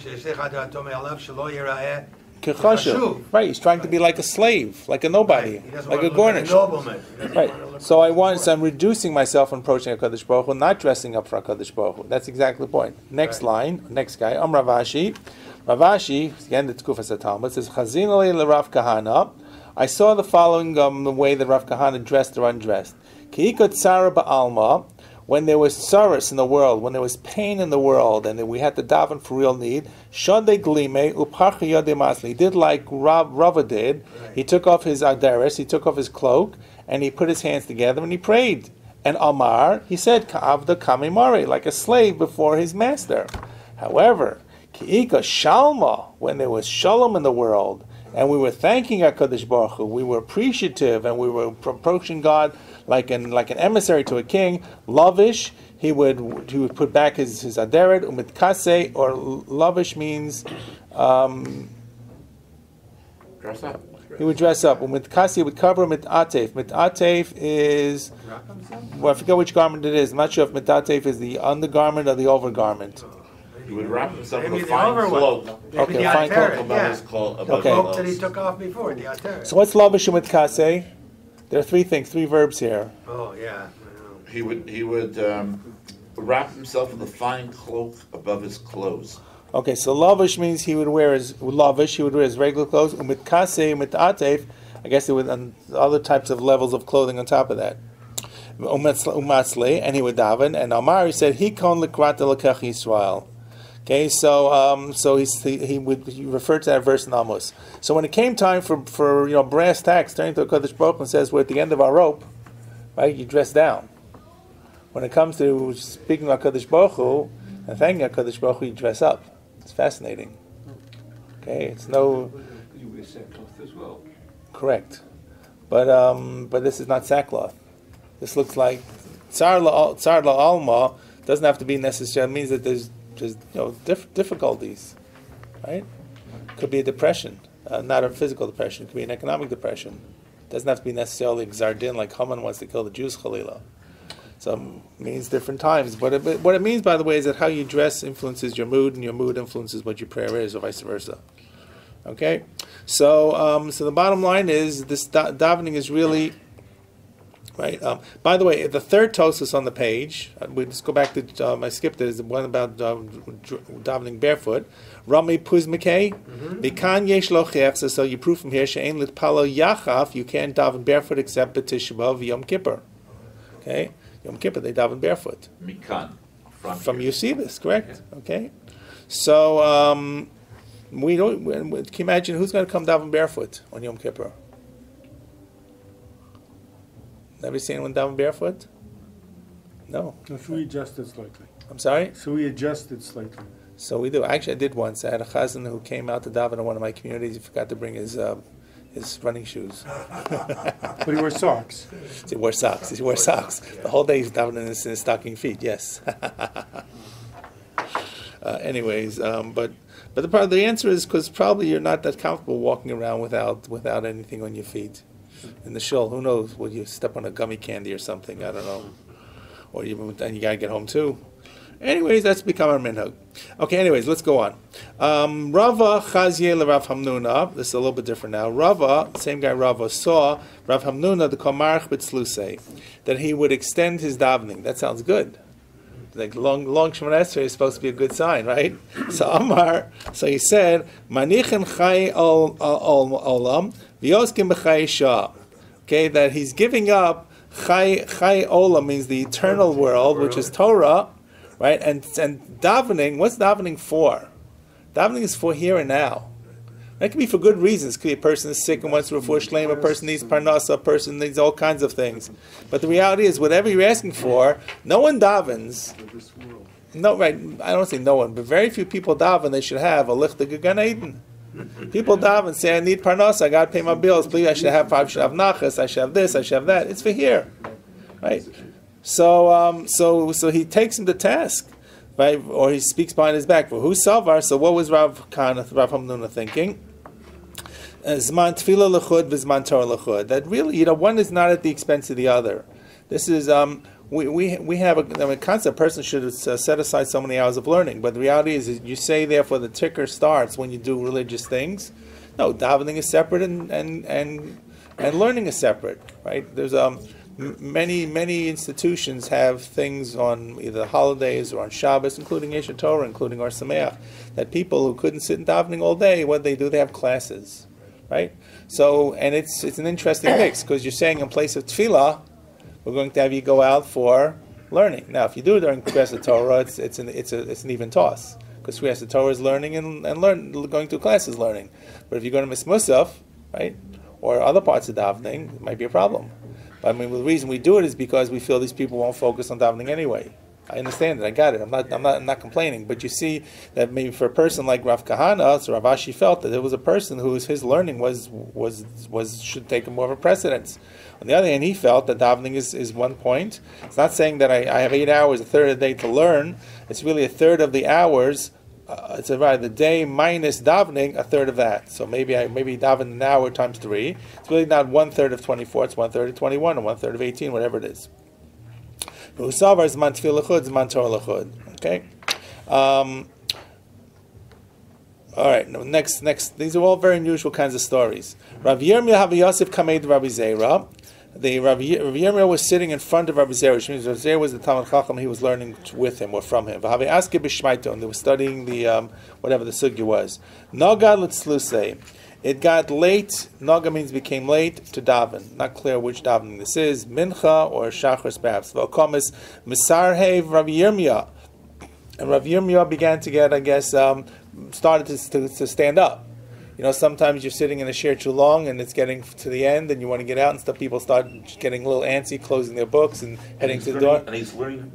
Kechashuv. Right, he's trying to be like a slave, like a nobody, He doesn't like want a to look like gornish. a nobleman. He doesn't Right. want to look So like I'm reducing myself and approaching HaKadosh Baruch Hu, not dressing up for HaKadosh Baruch Hu. That's exactly the point. Next line, next guy, Ravashi. Ravashi, again the Tkufas HaTalmud, says, Chazin alei l'Rav Kahana. I saw the following the way that Rav Kahana dressed or undressed. Ki'ikot tzara ba'alma, when there was sorrows in the world, when there was pain in the world, and we had to daven for real need, Shadei glime uparchi yodei masli. He did like Rava did. He took off his adaris, he took off his cloak, and he put his hands together and he prayed. And Amar, he said, Ka'avda kamimare, like a slave before his master. However, Ki'ika shalma, when there was shalom in the world, and we were thanking HaKadosh Baruch Hu, we were appreciative, and we were approaching God like an emissary to a king. Lavish, he would put back his aderet, umitkase, or lavish means Dress up. he would dress up. Umitkase, he would cover mitatef. Mitatef is, well, I forget which garment it is. I'm not sure if mitatef is the undergarment or the overgarment. He would wrap himself in Maybe a the fine over one. cloak Maybe Okay, the fine Ateret, cloak above his clothes. Okay. The cloak that he took off before, the Ateret. So what's lavish and mitkase? There are three verbs here. Oh, yeah. He would wrap himself in a fine cloak above his clothes. Okay, so lavish means he would wear his regular clothes. Umitkase, umit'atef, I guess it would other types of levels of clothing on top of that. Umatzle, and he would daven. And Amar, he said, Hikon likrat lekach Yisrael. Okay, so he referred to that verse in Amos. So when it came time for brass tacks, turning to HaKadosh Baruch Hu and says, we're at the end of our rope, right? You dress down. When it comes to speaking to HaKadosh Baruch Hu and thanking HaKadosh Baruch Hu, you dress up. It's fascinating. Okay, it's no You wear sackcloth as well. correct, but this is not sackcloth. This looks like tsar la'alma. Doesn't have to be necessary. It means that there's difficulties, right? Could be a depression, not a physical depression. It could be an economic depression. It doesn't have to be necessarily Xardin like Haman wants to kill the Jews, Chalila. So it means different times. But what it means, by the way, is that how you dress influences your mood, and your mood influences what your prayer is, or vice versa. Okay? So the bottom line is this davening is really... Right. By the way, the third Tosfos on the page, we just go back to, I skipped it, is the one about davening barefoot. Rami Puzmike, Bikan Yesh Lochech, so you prove from here, She'en Lit Palo Yachaf, you can't daven barefoot except B'Tisha B'Av Yom Kippur. Okay? Yom Kippur, they daven barefoot. Mikan. From you see this, correct? Yeah. Okay? So, we don't, can you imagine who's going to come daven barefoot on Yom Kippur? Never seen anyone daven barefoot? No. So we adjusted slightly. I'm sorry? So we adjusted slightly. So we do. Actually, I did once. I had a chazan who came out to daven in one of my communities. He forgot to bring his running shoes. But he wore socks. He wore socks. He wore socks. The whole day he's davening in his stocking feet. Yes. But the answer is because probably you're not that comfortable walking around without anything on your feet. In the shul, who knows? Would you step on a gummy candy or something? I don't know. Or and you gotta get home too. Anyways, that's become our minhag. Okay, anyways, let's go on. Rava Chazye Rav Hamnuna. This is a little bit different now. Rava, same guy Rava, saw Rav Hamnuna the Kamarch B'tzlusei, that he would extend his davening. That sounds good. Like long Shemoneh Esrei is supposed to be a good sign, right? So he said, Manichen Chai Olam V'yoskim B'Chai Shah. Okay, that he's giving up Chai Olam means the eternal world, which is Torah. Right, and davening. What's davening for? Davening is for here and now. That can be for good reasons. Could be a person is sick and wants to refuah shleim. A person needs parnasa. A person needs all kinds of things. But the reality is, whatever you're asking for, no one davens. No, right? I don't say no one, but very few people daven. They should have a lichtig Gan Eden. People daven say, "I need parnasa. I got to pay my bills. Please, I should have nachas. I should have this. I should have that." It's for here, right? So he takes him to task, right? Or he speaks behind his back. For who savar? So what was Rav Hamnuna thinking? Zman tefillah lechud v'zman Torah lechud. That really, one is not at the expense of the other. This is we have a concept. A person should set aside so many hours of learning, but the reality is you say therefore the ticker starts when you do religious things. No, davening is separate and learning is separate, right? There's many institutions have things on either holidays or on Shabbos, including Yesha Torah, including Or Sameach, that people who couldn't sit in davening all day, what they do, they have classes, right? So, and it's an interesting mix, because you're saying in place of tefillah, we're going to have you go out for learning. Now, if you do it during Kriyas Torah, it's an even toss, because Kriyas Torah is learning and going to class is learning. But if you go to Mis Musaf, right, or other parts of davening, it might be a problem. But the reason we do it is because we feel these people won't focus on davening anyway. I understand it. I got it. I'm not complaining. But you see that maybe for a person like Rav Kahana, so Rav Ashi felt that there was a person his learning should take more of a precedence. On the other hand, he felt that davening is one point. It's not saying that I have 8 hours, a third of the day to learn. It's really a third of the hours. It's about the day minus davening, a third of that. So maybe daven an hour times 3. It's really not 1/3 of 24. It's 1/3 of 21 or 1/3 of 18, whatever it is. Okay. All right. Next. These are all very unusual kinds of stories. Rav Yirmiyah Havi Yosef Kamed Rabbi Zera. The Rav Yirmiyah was sitting in front of Rabbi Zera, which means Rabbi Zera was the Talmid Chacham. He was learning with him or from him. V'havi aske b'shmaito, and they were studying the whatever the sugya was. Naga l'tzlusei. It got late. Naga means became late to daven. Not clear which davening this is. Mincha or Shachris perhaps. V'okomis misarhev Rabbi Yirmiyah, and Rabbi Yirmiyah began to get, I guess, started to stand up. Sometimes you're sitting in a chair too long and it's getting to the end and you want to get out and stuff. People start getting a little antsy, closing their books and heading to the door. And he's learning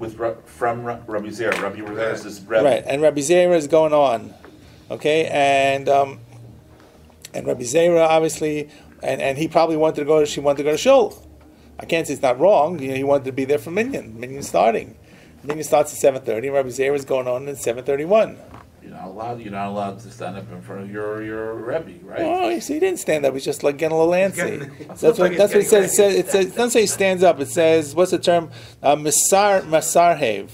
from Rabbi Zera. Rabbi Yeres is Rabbi. Right, and Rabbi Zera is going on. Okay, and Rabbi Zera obviously, and he probably she wanted to go to shul. I can't say it's not wrong. He wanted to be there for Minyan. Minyan starting. Minyan starts at 7:30 and Rabbi Zera is going on at 7:31. You're not allowed to stand up in front of your Rebbe, right? Oh, you see, he didn't stand up. He's just like getting a little antsy. That's what it says. It doesn't say he stands up. It says, what's the term? Masarhev.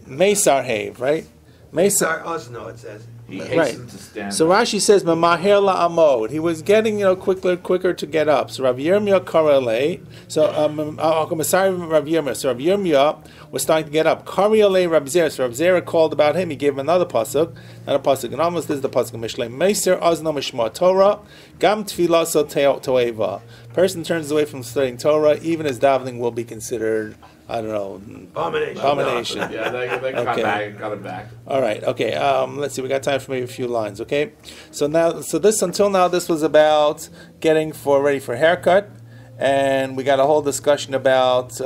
Mesarhev, right? Mesar Osno, it says. He hastened to stand So Rashi says, Mamaher la'amod. He was getting, quicker to get up. So Rav Yirmiyah karalei. So Rav Yirmiyah was starting to get up. Karalei Rav Zera. So Rav Zera called about him. He gave him another pasuk. Not a pasuk. And almost this is the pasuk of Mishlei. Meiser Osno Mishma Torah. Gam Tfilah So Toeva. Person turns away from studying Torah, even as davening will be considered, I don't know, abomination. Yeah, they got it back. All right. Okay. Let's see. We got time for maybe a few lines. Okay. So until now, this was about getting ready for haircut, and we got a whole discussion about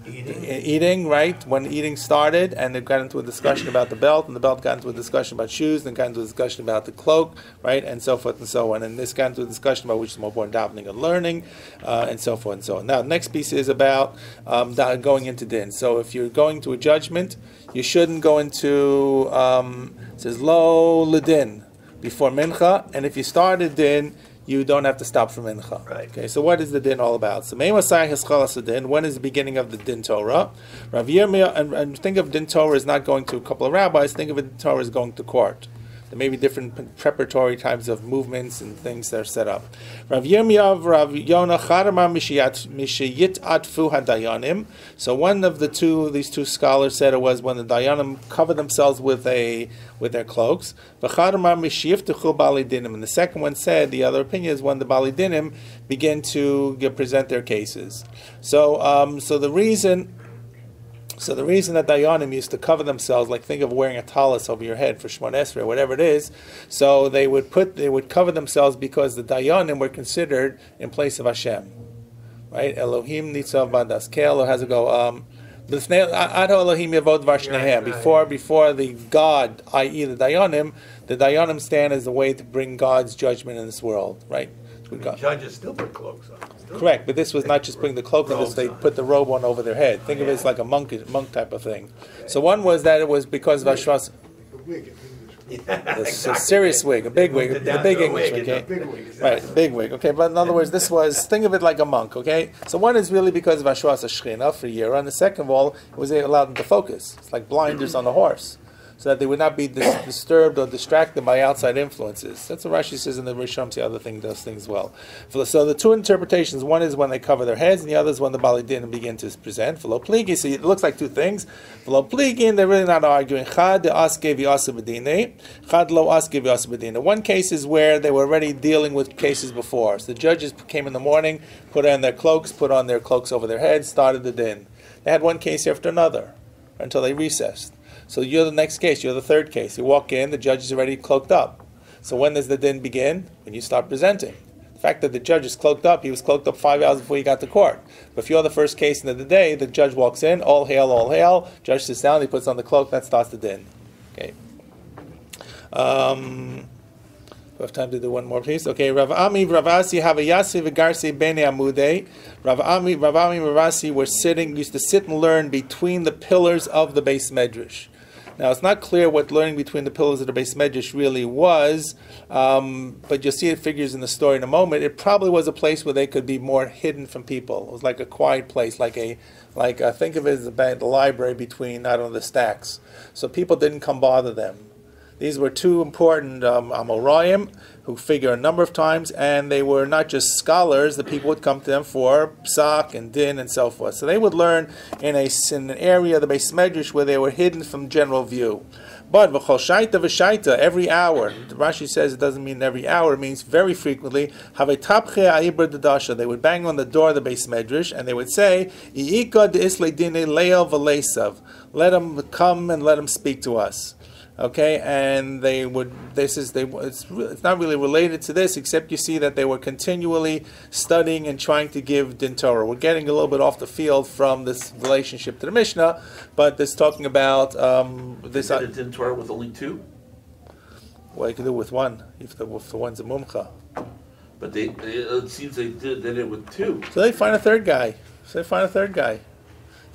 Eating, right? When eating started, and it got into a discussion about the belt, and the belt got into a discussion about shoes, and got into a discussion about the cloak, right? And so forth and so on. And this got into a discussion about which is more important, davening and learning, and so forth and so on. Now, next piece is about going into din. So if you're going to a judgment, you shouldn't go into, it says, lo ledin, before mincha, and if you started din, you don't have to stop for mincha. Right. Okay, so what is the din all about? So when is the beginning of the din Torah? Rav Yirmiyah, and think of din Torah as not going to a couple of rabbis, think of it din Torah as going to court. There may be different preparatory types of movements and things that are set up. Rav Yirmiyah, Rav Yonah, Charama Mishayit Atfu Hadayanim. So one of these two scholars said it was when the Dayanim cover themselves with their cloaks. V'Charama Mishayiftechu Balidinim. And the second one said, the other opinion is when the Balidinim begin to present their cases. So the reason that Dayanim used to cover themselves, like think of wearing a talis over your head for Shmon Esrei, whatever it is, so they would cover themselves because the Dayanim were considered in place of Hashem, right? Elohim nitzav badas ke'elo has to go. Ad Elohim yavod varsnehem. Before the God, i.e. the Dayanim stand as the way to bring God's judgment in this world, right? Judges still put cloaks on. Correct, but this was not just putting the cloak on this, they put the robe on over their head. Think of it as like a monk type of thing. So one was that it was because of Ashras. A serious wig, a big wig, the big English, okay? Right, big wig, okay? But in other words, think of it like a monk, okay? So one is really because of Ashras Shechina for a year, and the second of all, it was allowed them to focus. It's like blinders on the horse, so that they would not be disturbed or distracted by outside influences. That's what Rashi says in the Rishon. The other thing does things well. So the two interpretations, one is when they cover their heads, and the other is when the Balidin begin to present. V'lo pligi, so it looks like two things. V'lo pligi, they're really not arguing. Chad aske v'yasa b'dinei, chad lo aske v'yasa b'dinei. One case is where they were already dealing with cases before. So the judges came in the morning, put on their cloaks over their heads, started the din. They had one case after another until they recessed. So you're the next case, you're the third case. You walk in, the judge is already cloaked up. So when does the din begin? When you start presenting. The fact that the judge is cloaked up, he was cloaked up 5 hours before he got to court. But if you're the first case in the day, the judge walks in, all hail, judge sits down, he puts on the cloak, that starts the din. Okay. We have time to do one more piece. Okay, Rav Ami, Rav Asi, Havayasi, V'garsi, Bene Amudei. Rav Ami, Rav Asi used to sit and learn between the pillars of the Beis Medrash. Now, it's not clear what learning between the pillars of the Beis Medrash really was, but you'll see it figures in the story in a moment. It probably was a place where they could be more hidden from people. It was like a quiet place, think of it as the library between, the stacks. So people didn't come bother them. These were two important Amoraim who figure a number of times, and they were not just scholars. The people would come to them for psak and din and so forth. So they would learn in an area of the Beis Medrash where they were hidden from general view. But v'chol shaita v'shaita, every hour. Rashi says it doesn't mean every hour; it means very frequently. Havetapche aibur dadasha. They would bang on the door of the Beis Medrash and they would say, "Iika deisle dine leil v'leisav." Let them come and let them speak to us. Okay, and it's not really related to this, except you see that they were continually studying and trying to give din Torah. We're getting a little bit off the field from this relationship to the Mishnah, but this talking about this. They did din Torah with only two? Well, you can do it with one, if the one's a mumcha. But it seems they did it with two. So they find a third guy. There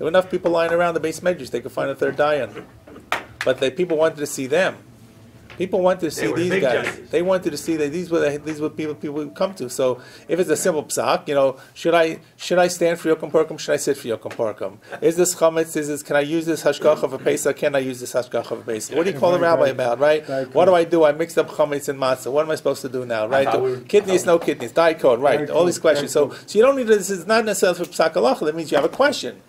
were enough people lying around the Beis Medrash, they could find a third dayan. But people wanted to see them. People wanted to see these guys. Judges. They wanted to see that these were people would come to. So if it's a simple psak, should I stand for Yokum Purkum? Should I sit for Yokum Purkum? Is this chametz? Can I use this hashgacha for Pesach? Can I use this hashgacha for Pesach? What do you call the rabbi about, right? What do I do? I mixed up chametz and matzah. What am I supposed to do now, right? Kidneys, no kidneys, diet code, right? All these questions. So you don't need to, this is not necessarily for psak halacha. That means you have a question.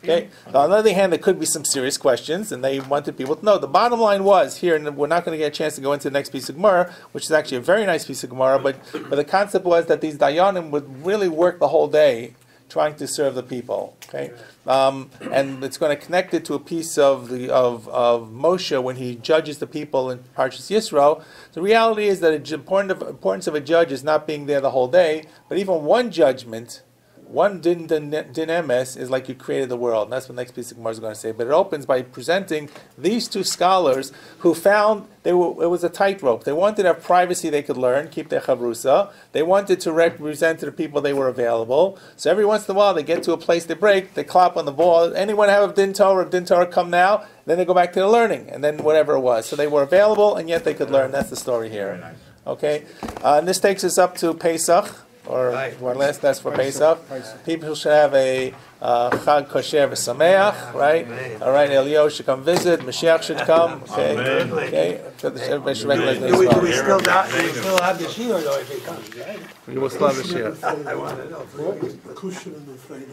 Okay. Now, on the other hand, there could be some serious questions, and they wanted people to know. The bottom line was here, and we're not going to get a chance to go into the next piece of Gemara, which is actually a very nice piece of Gemara, but the concept was that these dayanim would really work the whole day trying to serve the people. Okay, and it's going to connect it to a piece of Moshe when he judges the people in Parshas Yisro. The reality is that the importance of a judge is not being there the whole day, but even one judgment one din emes is like you created the world, and that's what the next piece of Gemara is going to say. But it opens by presenting these two scholars who found it was a tightrope. They wanted to have privacy they could learn, keep their chavrusa. They wanted to represent to the people they were available. So every once in a while they get to a place they break, they clap on the ball. Anyone have a din Torah come now? Then they go back to the learning, and then whatever it was. So they were available, and yet they could learn. That's the story here. Very nice. Okay, and this takes us up to Pesach. Or one last, that's for Pesach. People should have a Chag Kosher v'Sameach, right? All right, Elio should come visit. Mashiach should come. Okay, okay. Everybody should recognize this. Do we still have the shiur though if it comes, right? You will still have the shiur. I want to know. Kushel and Refrain.